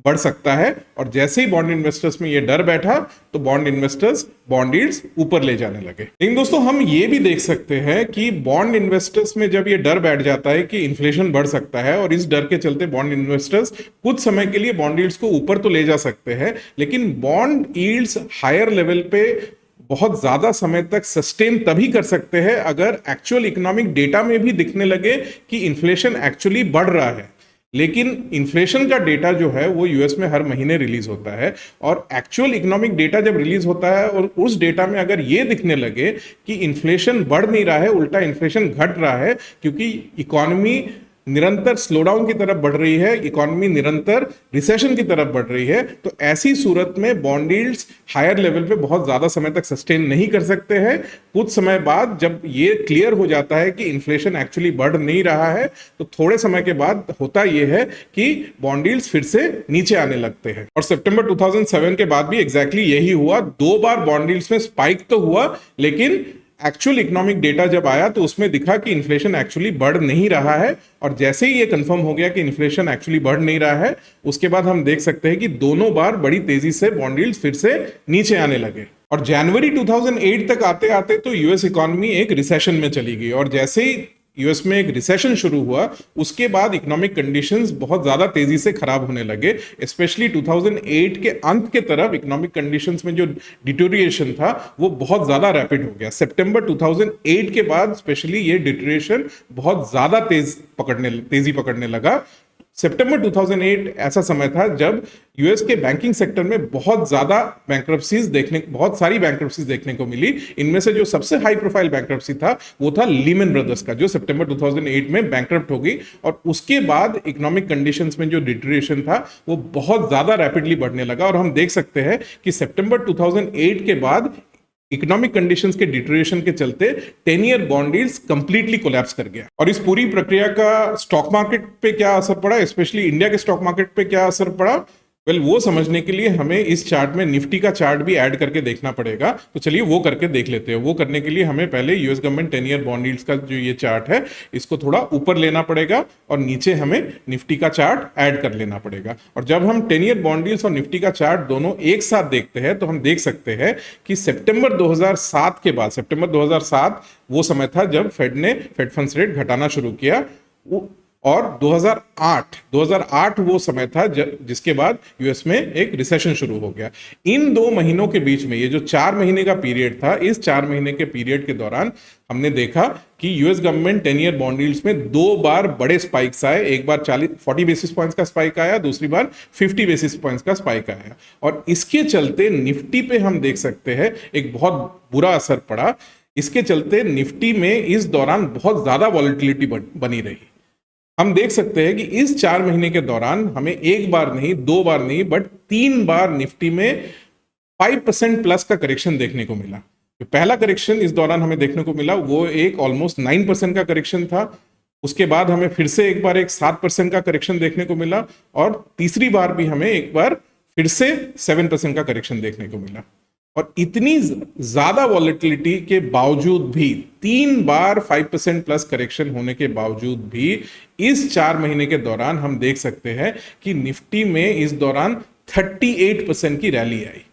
बढ़ सकता है, और जैसे ही बॉन्ड इन्वेस्टर्स में ये डर बैठा तो बॉन्ड इन्वेस्टर्स बॉन्ड यील्ड्स ऊपर ले जाने लगे। लेकिन दोस्तों हम ये भी देख सकते हैं कि बॉन्ड इन्वेस्टर्स में जब ये डर बैठ जाता है कि इन्फ्लेशन बढ़ सकता है, और इस डर के चलते बॉन्ड इन्वेस्टर्स कुछ समय के लिए बॉन्ड यील्ड्स को ऊपर तो ले जा सकते हैं, लेकिन बॉन्ड यील्ड्स हायर लेवल पे बहुत ज्यादा समय तक सस्टेन तभी कर सकते हैं अगर एक्चुअल इकोनॉमिक डेटा में भी दिखने लगे कि इन्फ्लेशन एक्चुअली बढ़ रहा है। लेकिन इन्फ्लेशन का डेटा जो है वो यूएस में हर महीने रिलीज होता है, और एक्चुअल इकोनॉमिक डेटा जब रिलीज होता है और उस डेटा में अगर ये दिखने लगे कि इन्फ्लेशन बढ़ नहीं रहा है, उल्टा इन्फ्लेशन घट रहा है, क्योंकि इकोनॉमी निरंतर स्लोडाउन की तरफ बढ़ रही है, इकोनॉमी निरंतर रिसेशन की तरफ बढ़ रही है, तो ऐसी सूरत में बॉन्ड यील्ड्स हायर लेवल पे बहुत ज्यादा समय तक सस्टेन नहीं कर सकते हैं। कुछ समय बाद जब ये क्लियर हो जाता है कि इन्फ्लेशन एक्चुअली बढ़ नहीं रहा है, तो थोड़े समय के बाद होता यह है कि बॉन्ड यील्ड्स फिर से नीचे आने लगते हैं। और सितंबर 2007 के बाद भी एग्जैक्टली यही हुआ। दो बार बॉन्ड यील्ड्स में स्पाइक तो हुआ, लेकिन एक्चुअल इकोनॉमिक डेटा जब आया तो उसमें दिखा कि इन्फ्लेशन एक्चुअली बढ़ नहीं रहा है, और जैसे ही ये कंफर्म हो गया कि इन्फ्लेशन एक्चुअली बढ़ नहीं रहा है, उसके बाद हम देख सकते हैं कि दोनों बार बड़ी तेजी से बॉन्ड यील्ड्स फिर से नीचे आने लगे। और जनवरी 2008 तक आते आते तो यूएस इकोनॉमी एक रिसेशन में चली गई, और जैसे ही यूएस में एक रिसेशन शुरू हुआ उसके बाद इकोनॉमिक कंडीशंस बहुत ज्यादा तेजी से खराब होने लगे। स्पेशली 2008 के अंत के तरफ इकोनॉमिक कंडीशंस में जो डिटोरिएशन था वो बहुत ज्यादा रैपिड हो गया। सितंबर 2008 के बाद स्पेशली ये डिटोरिएशन बहुत ज्यादा तेजी पकड़ने लगा। सितंबर 2008 ऐसा समय था जब यूएस के बैंकिंग सेक्टर में बहुत सारी बैंक्रप्सीज देखने को मिली। इनमें से जो सबसे हाई प्रोफाइल बैंक्रप्सी था वो था लीमन ब्रदर्स का, जो सितंबर 2008 में बैंक्रप्ट हो गई, और उसके बाद इकोनॉमिक कंडीशंस में जो डिटोरिएशन था वो बहुत ज्यादा रैपिडली बढ़ने लगा। और हम देख सकते हैं कि सितंबर 2008 के बाद इकोनॉमिक कंडीशंस के डिटोरिएशन के चलते 10 year bond yields completely collapse कर गया। और इस पूरी प्रक्रिया का स्टॉक मार्केट पे क्या असर पड़ा, स्पेशली इंडिया के स्टॉक मार्केट पे क्या असर पड़ा, वो समझने के लिए हमें इस चार्ट में निफ्टी का चार्ट भी ऐड करके देखना पड़ेगा। तो चलिए वो करके देख लेते हैं। वो करने के लिए हमें पहले US government 10 year bond yields का जो ये चार्ट है इसको थोड़ा ऊपर लेना पड़ेगा और नीचे हमें निफ्टी का चार्ट ऐड कर लेना पड़ेगा। और जब हम 10 ईयर बॉन्ड यील्ड्स और निफ्टी का चार्ट दोनों एक साथ देखते हैं तो हम देख सकते हैं कि सितंबर 2007 के बाद, सितंबर 2007 वो समय था जब फेड ने फेड फंड्स रेट घटाना शुरू किया, और 2008 वो समय था जिसके बाद यूएस में एक रिसेशन शुरू हो गया। इन 2 महीनों के बीच में ये जो 4 महीने का पीरियड था, इस 4 महीने के पीरियड के दौरान हमने देखा कि US government 10 year bond yields में 2 बार बड़े स्पाइक्स आए। एक बार 40 बेसिस पॉइंट्स का स्पाइक आया, दूसरी बार 50 बेसिस पॉइंट्स का स्पाइक आया। और इसके चलते निफ्टी पे हम देख सकते हैं एक बहुत बुरा असर पड़ा। इसके चलते निफ्टी में इस दौरान बहुत ज्यादा वॉलेटिलिटी बनी रही। हम देख सकते हैं कि इस 4 महीने के दौरान हमें एक बार नहीं, 2 बार नहीं, बट 3 बार निफ्टी में 5% प्लस का करेक्शन देखने को मिला। जो पहला करेक्शन इस दौरान हमें देखने को मिला वो एक ऑलमोस्ट 9% का करेक्शन था। उसके बाद हमें फिर से एक बार एक 7% का करेक्शन देखने को मिला, और तीसरी बार भी हमें एक बार फिर से 7% का करेक्शन देखने को मिला। और इतनी ज्यादा वॉलेटिलिटी के बावजूद भी, 3 बार 5% प्लस करेक्शन होने के बावजूद भी इस 4 महीने के दौरान हम देख सकते हैं कि निफ्टी में इस दौरान 38% की rally I.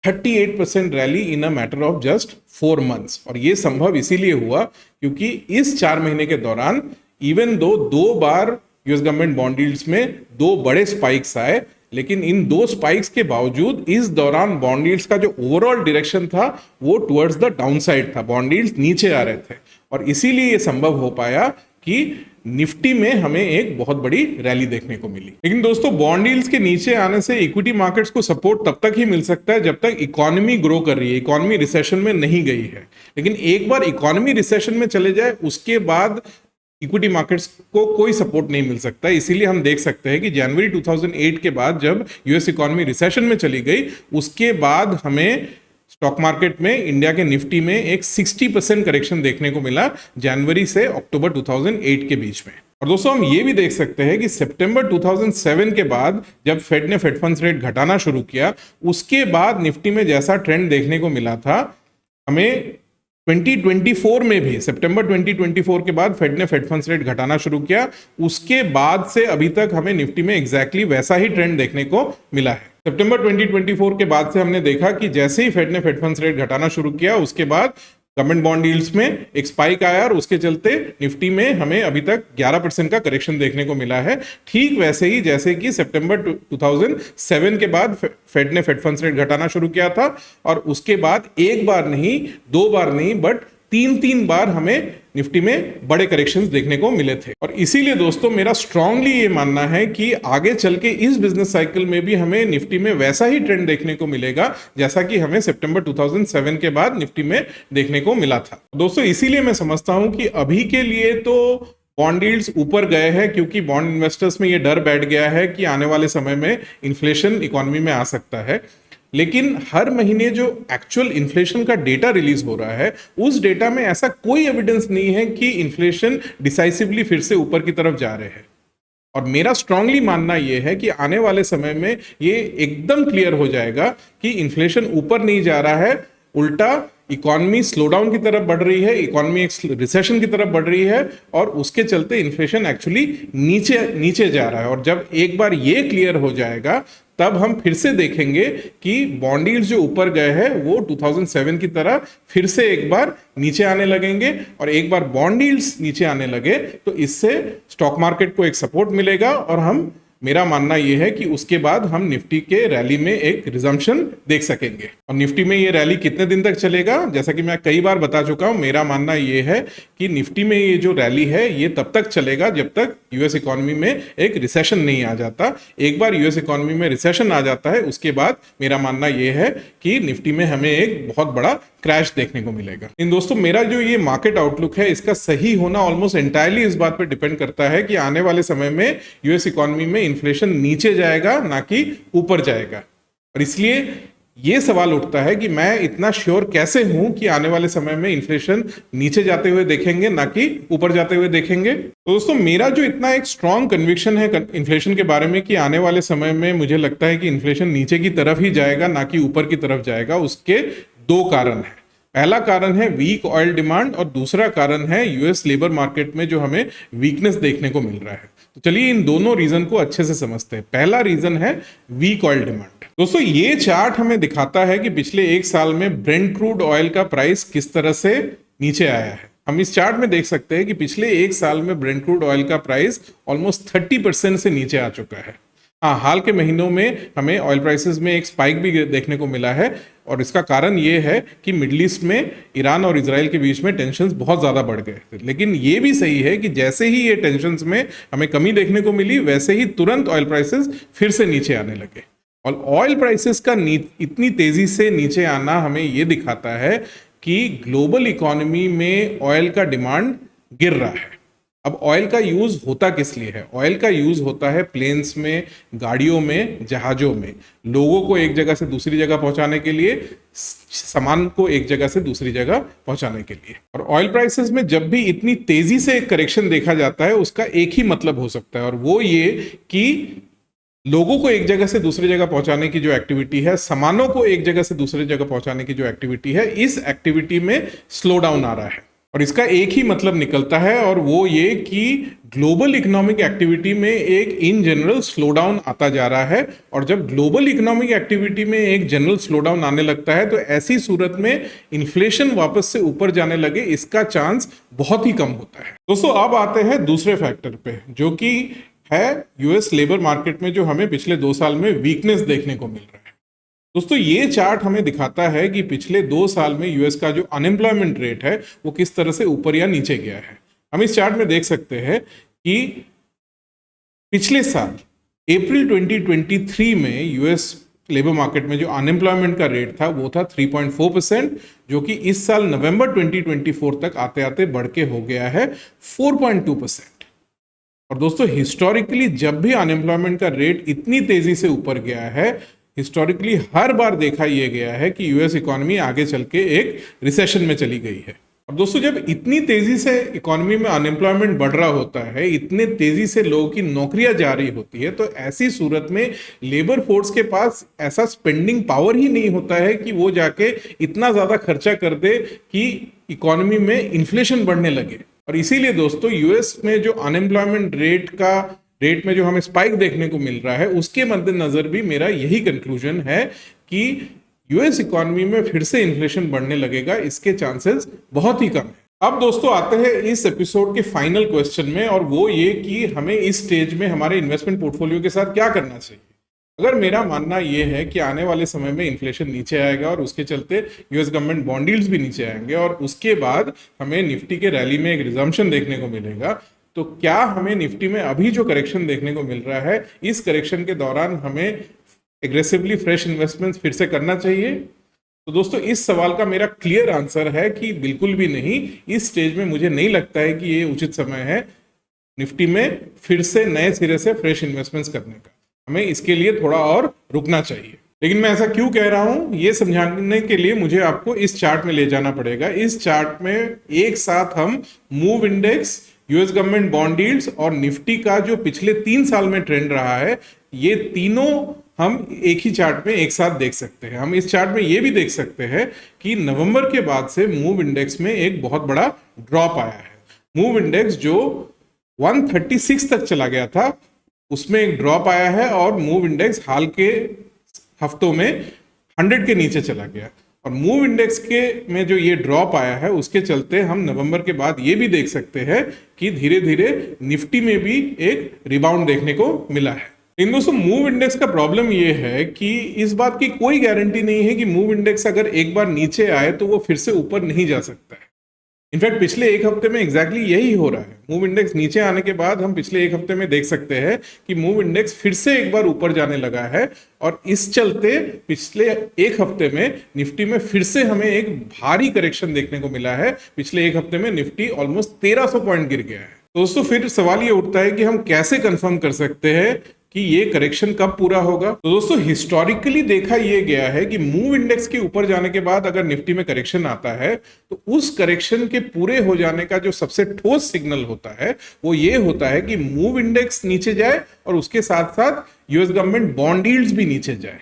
38% rally in a matter of just 4 months. और यह संभव इसीलिए हुआ क्योंकि इस 4 महीने के दौरान इवन दो 2 बार यूएस गवर्नमेंट बॉन्ड यील्ड्स में 2 बड़े स्पाइक्स आए, लेकिन इन 2 स्पाइक्स के बावजूद इस दौरान बॉन्ड यील्ड्स का जो ओवरऑल डायरेक्शन था वो टुवर्ड्स द डाउनसाइड था। बॉन्ड यील्ड्स नीचे आ रहे थे, और इसीलिए ये संभव हो पाया कि निफ्टी में हमें एक बहुत बड़ी रैली देखने को मिली। लेकिन दोस्तों, बॉन्ड यील्ड्स के नीचे आने से इक्विटी मार्केट्स को सपोर्ट तब तक ही मिल सकता है जब तक इकोनॉमी ग्रो कर रही है, इकोनॉमी रिसेशन में नहीं गई है। लेकिन एक बार इकोनॉमी रिसेशन में चले जाए उसके बाद इक्विटी मार्केट्स को कोई सपोर्ट नहीं मिल सकता। इसीलिए हम देख सकते हैं कि जनवरी 2008 के बाद जब यूएस इकोनॉमी रिसेशन में चली गई, उसके बाद हमें स्टॉक मार्केट में, इंडिया के निफ्टी में एक 60% करेक्शन देखने को मिला जनवरी से अक्टूबर 2008 के बीच में। और दोस्तों, हम ये भी देख सकते हैं कि सितंबर 2007 के बाद जब फेड ने फेड फंड्स रेट घटाना शुरू किया, उसके बाद निफ्टी में जैसा ट्रेंड देखने को मिला था, हमें 2024 में भी, सितंबर 2024 के बाद फेड ने फेड फंड्स रेट घटाना शुरू किया, उसके बाद से अभी तक हमें निफ्टी में एग्जैक्टली वैसा ही ट्रेंड देखने को मिला है। सितंबर 2024 के बाद से हमने देखा कि जैसे ही फेड ने फेड फंड्स रेट घटाना शुरू किया, उसके बाद गवर्नमेंट बॉन्ड यील्ड्स में एक स्पाइक आया, और उसके चलते निफ्टी में हमें अभी तक 11% का करेक्शन देखने को मिला है। ठीक वैसे ही जैसे कि सितंबर 2007 के बाद फेड ने फेड फंड्स रेट घटाना शुरू किया था, और उसके बाद एक बार नहीं, 2 बार नहीं, बट 3 बार हमें निफ्टी में बड़े करेक्शंस देखने को मिले थे। और इसीलिए दोस्तों, मेरा स्ट्रांगली ये मानना है कि आगे चल के इस बिजनेस साइकिल में भी हमें निफ्टी में वैसा ही ट्रेंड देखने को मिलेगा जैसा कि हमें सितंबर 2007 के बाद निफ्टी में देखने को मिला था। दोस्तों, इसीलिए मैं समझता हूं कि अभी के लिए तो बॉन्ड यील्ड्स ऊपर गए हैं, क्योंकि बॉन्ड इन्वेस्टर्स में ये डर बैठ गया है कि आने वाले समय में इन्फ्लेशन इकोनॉमी में आ सकता है। लेकिन हर महीने जो एक्चुअल इन्फ्लेशन का डेटा रिलीज हो रहा है, उस डेटा में ऐसा कोई एविडेंस नहीं है कि इन्फ्लेशन डिसाइसिवली फिर से ऊपर की तरफ जा रहे हैं। और मेरा स्ट्रांगली मानना यह है कि आने वाले समय में ये एकदम क्लियर हो जाएगा कि इन्फ्लेशन ऊपर नहीं जा रहा है, उल्टा इकोनॉमी स्लोडाउन की तरफ बढ़ रही है, इकोनॉमी एक रिसेशन की तरफ बढ़ रही है, और उसके चलते इन्फ्लेशन एक्चुअली नीचे जा रहा है। और जब एक बार ये क्लियर हो जाएगा, तब हम फिर से देखेंगे कि बॉन्ड यील्ड्स जो ऊपर गए हैं वो 2007 की तरह फिर से एक बार नीचे आने लगेंगे। और एक बार बॉन्ड यील्ड्स नीचे आने लगे तो इससे स्टॉक मार्केट को एक सपोर्ट मिलेगा, और मेरा मानना यह है कि उसके बाद हम निफ्टी के रैली में एक रिजम्पशन देख सकेंगे। और निफ्टी में ये रैली कितने दिन तक चलेगा, जैसा कि मैं कई बार बता चुका हूं, मेरा मानना यह है कि निफ्टी में ये जो रैली है ये तब तक चलेगा जब तक यूएस इकोनॉमी में एक रिसेशन नहीं आ जाता। एक बार यूएस इकोनॉमी में रिसेशन आ जाता है, उसके बाद मेरा मानना यह है कि निफ्टी में हमें एक बहुत बड़ा क्रैश देखने को मिलेगा। इन दोस्तों, मेरा जो ये मार्केट आउटलुक है, इसका सही होना ऑलमोस्ट एंटायरली इस बात पर डिपेंड करता है कि आने वाले समय में यूएस इकोनॉमी में इन्फ्लेशन नीचे जाएगा ना कि ऊपर जाएगा। और इसलिए ये सवाल उठता है कि मैं इतना श्योर कैसे हूं कि आने वाले समय में इन्फ्लेशन नीचे जाते हुए देखेंगे ना कि ऊपर जाते हुए देखेंगे। तो दोस्तों मेरा जो इतना एक स्ट्रॉन्ग कन्विक्शन है इन्फ्लेशन के बारे में कि आने वाले समय में मुझे लगता है कि इन्फ्लेशन नीचे की तरफ ही जाएगा ना कि ऊपर की तरफ जाएगा, उसके दो कारण हैं। पहला कारण है वीक ऑयल डिमांड और दूसरा कारण है यूएस लेबर मार्केट में जो हमें वीकनेस देखने को मिल रहा है। तो चलिए इन दोनों रीजन को अच्छे से समझते हैं। पहला रीजन है वीक ऑयल डिमांड। दोस्तों ये चार्ट हमें दिखाता है कि पिछले एक साल में ब्रेंट क्रूड ऑयल का प्राइस किस तरह से नीचे आया है। हम इस चार्ट में देख सकते हैं कि पिछले एक साल में ब्रेंट क्रूड ऑयल का प्राइस ऑलमोस्ट 30% से नीचे आ चुका है। हाँ, हाल के महीनों में हमें ऑयल प्राइसेस में एक स्पाइक भी देखने को मिला है और इसका कारण ये है कि मिडिल ईस्ट में ईरान और इजराइल के बीच में टेंशन्स बहुत ज़्यादा बढ़ गए थे। लेकिन ये भी सही है कि जैसे ही ये टेंशन्स में हमें कमी देखने को मिली, वैसे ही तुरंत ऑयल प्राइसेस फिर से नीचे आने लगे। और ऑयल प्राइसेस का इतनी तेज़ी से नीचे आना हमें ये दिखाता है कि ग्लोबल इकोनॉमी में ऑयल का डिमांड गिर रहा है। अब ऑयल का यूज होता किस लिए है? ऑयल का यूज होता है प्लेन्स में, गाड़ियों में, जहाजों में, लोगों को एक जगह से दूसरी जगह पहुंचाने के लिए, सामान को एक जगह से दूसरी जगह पहुंचाने के लिए। और ऑयल प्राइसेस में जब भी इतनी तेजी से एक करेक्शन देखा जाता है, उसका एक ही मतलब हो सकता है और वो ये कि लोगों को एक जगह से दूसरी जगह पहुंचाने की जो एक्टिविटी है, सामानों को एक जगह से दूसरी जगह पहुंचाने की जो एक्टिविटी है, इस एक्टिविटी में स्लो डाउन आ रहा है। और इसका एक ही मतलब निकलता है और वो ये कि ग्लोबल इकोनॉमिक एक्टिविटी में एक इन जनरल स्लो डाउन आता जा रहा है। और जब ग्लोबल इकोनॉमिक एक्टिविटी में एक जनरल स्लो डाउन आने लगता है तो ऐसी सूरत में इन्फ्लेशन वापस से ऊपर जाने लगे, इसका चांस बहुत ही कम होता है। दोस्तों अब आते हैं दूसरे फैक्टर पे, जो कि है यूएस लेबर मार्केट में जो हमें पिछले 2 साल में वीकनेस देखने को मिल रहा है। दोस्तों ये चार्ट हमें दिखाता है कि पिछले 2 साल में यूएस का जो अनएम्प्लॉयमेंट रेट है वो किस तरह से ऊपर या नीचे गया है। हम इस चार्ट में देख सकते हैं कि पिछले साल अप्रैल 2023 में यूएस लेबर मार्केट में जो अनएम्प्लॉयमेंट का रेट था वो था 3.4%, जो कि इस साल नवंबर 2024 तक आते आते बढ़ के हो गया है 4.2%। और दोस्तों हिस्टोरिकली जब भी अनएम्प्लॉयमेंट का रेट इतनी तेजी से ऊपर गया है, हिस्टोरिकली हर बार देखा यह गया है कि यूएस इकोनॉमी आगे चल के एक रिसेशन में चली गई है। अब दोस्तों जब इतनी तेजी से इकोनॉमी में अनएम्प्लॉयमेंट बढ़ रहा होता है, इतने तेजी से लोगों की नौकरियां जा रही होती है, तो ऐसी सूरत में लेबर फोर्स के पास ऐसा स्पेंडिंग पावर ही नहीं होता है कि वो जाके इतना ज्यादा खर्चा कर दे कि इकोनॉमी में इन्फ्लेशन बढ़ने लगे। और इसीलिए दोस्तों यूएस में जो अनएम्प्लॉयमेंट रेट में जो हमें स्पाइक देखने को मिल रहा है, उसके मद्देनजर भी मेरा यही कंक्लूजन है कि यूएस इकोनॉमी में फिर से इन्फ्लेशन बढ़ने लगेगा, इसके चांसेस बहुत ही कम है। अब दोस्तों आते हैं इस एपिसोड के फाइनल क्वेश्चन में, और वो ये कि हमें इस स्टेज में हमारे इन्वेस्टमेंट पोर्टफोलियो के साथ क्या करना चाहिए। अगर मेरा मानना यह है कि आने वाले समय में इन्फ्लेशन नीचे आएगा और उसके चलते यूएस गवर्नमेंट बॉन्ड यील्ड्स भी नीचे आएंगे और उसके बाद हमें निफ्टी के रैली में एक रिजम्पशन देखने को मिलेगा, तो क्या हमें निफ्टी में अभी जो करेक्शन देखने को मिल रहा है, इस करेक्शन के दौरान हमें एग्रेसिवली फ्रेश इन्वेस्टमेंट्स फिर से करना चाहिए? तो दोस्तों इस सवाल का मेरा क्लियर आंसर है कि बिल्कुल भी नहीं। इस स्टेज में मुझे नहीं लगता है कि ये उचित समय है निफ्टी में फिर से नए सिरे से फ्रेश इन्वेस्टमेंट्स करने का। हमें इसके लिए थोड़ा और रुकना चाहिए। लेकिन मैं ऐसा क्यों कह रहा हूं, ये समझाने के लिए मुझे आपको इस चार्ट में ले जाना पड़ेगा। इस चार्ट में एक साथ हम move index, US government bond yields और निफ्टी का जो पिछले 3 साल में ट्रेंड रहा है, ये तीनों हम एक ही चार्ट में एक साथ देख सकते हैं। हम इस चार्ट में ये भी देख सकते हैं कि नवंबर के बाद से मूव इंडेक्स में एक बहुत बड़ा ड्रॉप आया है। मूव इंडेक्स जो 136 तक चला गया था, उसमें एक ड्रॉप आया है और मूव इंडेक्स हाल के हफ्तों में 100 के नीचे चला गया। और मूव इंडेक्स के में जो ये ड्रॉप आया है, उसके चलते हम नवंबर के बाद ये भी देख सकते हैं कि धीरे धीरे निफ्टी में भी एक रिबाउंड देखने को मिला है। इन दोस्तों मूव इंडेक्स का प्रॉब्लम ये है कि इस बात की कोई गारंटी नहीं है कि मूव इंडेक्स अगर एक बार नीचे आए तो वो फिर से ऊपर नहीं जा सकता है। इनफैक्ट पिछले एक हफ्ते में एग्जैक्टली यही हो रहा है। मूव इंडेक्स नीचे आने के बाद हम पिछले एक हफ्ते में देख सकते हैं कि मूव इंडेक्स फिर से एक बार ऊपर जाने लगा है और इस चलते पिछले एक हफ्ते में निफ्टी में फिर से हमें एक भारी करेक्शन देखने को मिला है। पिछले एक हफ्ते में निफ्टी ऑलमोस्ट 1300 पॉइंट गिर गया है। दोस्तों फिर सवाल ये उठता है कि हम कैसे कंफर्म कर सकते हैं कि ये करेक्शन कब पूरा होगा। तो दोस्तों हिस्टोरिकली देखा ये गया है कि मूव इंडेक्स के ऊपर जाने के बाद अगर निफ्टी में करेक्शन आता है तो उस करेक्शन के पूरे हो जाने का जो सबसे ठोस सिग्नल होता है वो ये होता है कि मूव इंडेक्स नीचे जाए और उसके साथ साथ यूएस गवर्नमेंट बॉन्ड यील्ड्स भी नीचे जाए।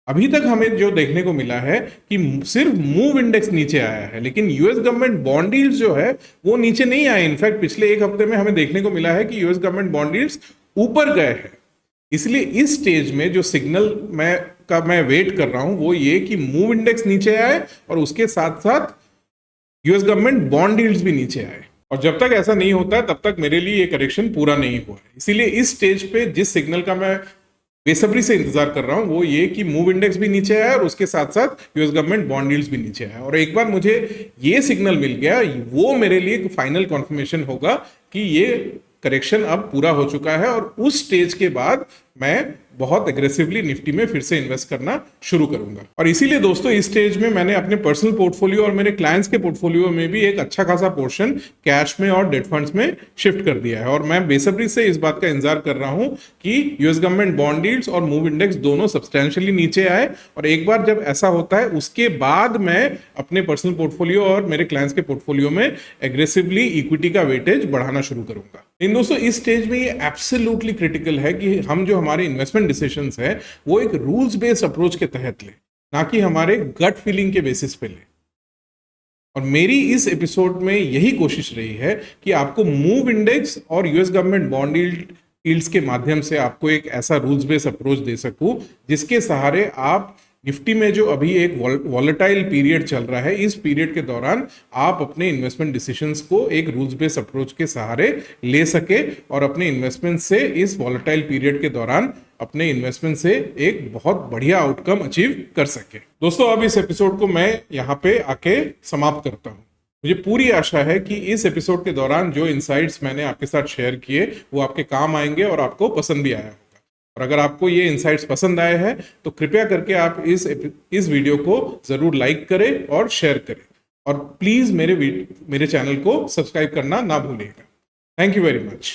अभी तक हमें जो देखने को मिला है कि सिर्फ मूव इंडेक्स नीचे आया है, लेकिन यूएस गवर्नमेंट बॉन्ड यील्ड्स जो है वो नीचे नहीं आए। इनफैक्ट पिछले एक हफ्ते में हमें देखने को मिला है कि यूएस गवर्नमेंट बॉन्ड यील्ड्स ऊपर गए हैं। इसलिए इस स्टेज में जो सिग्नल मैं वेट कर रहा हूं वो ये कि मूव इंडेक्स नीचे आए और उसके साथ साथ यूएस गवर्नमेंट बॉन्ड यील्ड्स भी नीचे आए। और जब तक ऐसा नहीं होता है तब तक मेरे लिए ये करेक्शन पूरा नहीं हुआ है। इसीलिए इस स्टेज पे जिस सिग्नल का मैं बेसब्री से इंतजार कर रहा हूं वो ये कि मूव इंडेक्स भी नीचे आया और उसके साथ साथ यूएस गवर्नमेंट बॉन्ड यील्ड्स भी नीचे आया। और एक बार मुझे ये सिग्नल मिल गया वो मेरे लिए फाइनल कॉन्फर्मेशन होगा कि ये करेक्शन अब पूरा हो चुका है और उस स्टेज के बाद मैं बहुत एग्रेसिवली निफ्टी में फिर से इन्वेस्ट करना शुरू करूंगा। और इसीलिए दोस्तों इस स्टेज में मैंने अपने पर्सनल पोर्टफोलियो और मेरे क्लाइंट्स के पोर्टफोलियो में भी एक अच्छा खासा पोर्शन कैश में और डेट फंड्स में शिफ्ट कर दिया है। और मैं बेसब्री से इस बात का इंतजार कर रहा हूं कि यूएस गवर्नमेंट बॉन्ड यील्ड्स और मूव इंडेक्स दोनों सब्सटेंशियली नीचे आए। और एक बार जब ऐसा होता है उसके बाद मैं अपने पर्सनल पोर्टफोलियो और मेरे क्लाइंट्स के पोर्टफोलियो में एग्रेसिवली इक्विटी का वेटेज बढ़ाना शुरू करूंगा। इन दोस्तों इस स्टेज में ये एब्सोल्युटली क्रिटिकल है कि हम जो हमारे इन्वेस्टमेंट डिसीजंस है वो एक रूल्स बेस्ड अप्रोच के तहत ले, ना कि हमारे गट फीलिंग के बेसिस पे ले। और मेरी इस एपिसोड में यही कोशिश रही है कि आपको मूव इंडेक्स और यूएस गवर्नमेंट बॉन्ड यील्ड्स के माध्यम से आपको एक ऐसा रूल्स बेस्ड अप्रोच दे सकूं जिसके सहारे आप निफ्टी में जो अभी एक वॉलेटाइल पीरियड चल रहा है इस पीरियड के दौरान आप अपने इन्वेस्टमेंट डिसीजंस को एक रूल्स बेस्ड अप्रोच के सहारे ले सके और अपने इन्वेस्टमेंट से इस वॉलेटाइल पीरियड के दौरान अपने इन्वेस्टमेंट से एक बहुत बढ़िया आउटकम अचीव कर सके। दोस्तों अब इस एपिसोड को मैं यहाँ पे आके समाप्त करता हूँ। मुझे पूरी आशा है कि इस एपिसोड के दौरान जो इनसाइट्स मैंने आपके साथ शेयर किए वो आपके काम आएंगे और आपको पसंद भी आया होगा। और अगर आपको ये इनसाइट्स पसंद आए हैं तो कृपया करके आप इस वीडियो को जरूर लाइक करें और शेयर करें और प्लीज मेरे चैनल को सब्सक्राइब करना ना भूलिएगा। Thank you very much.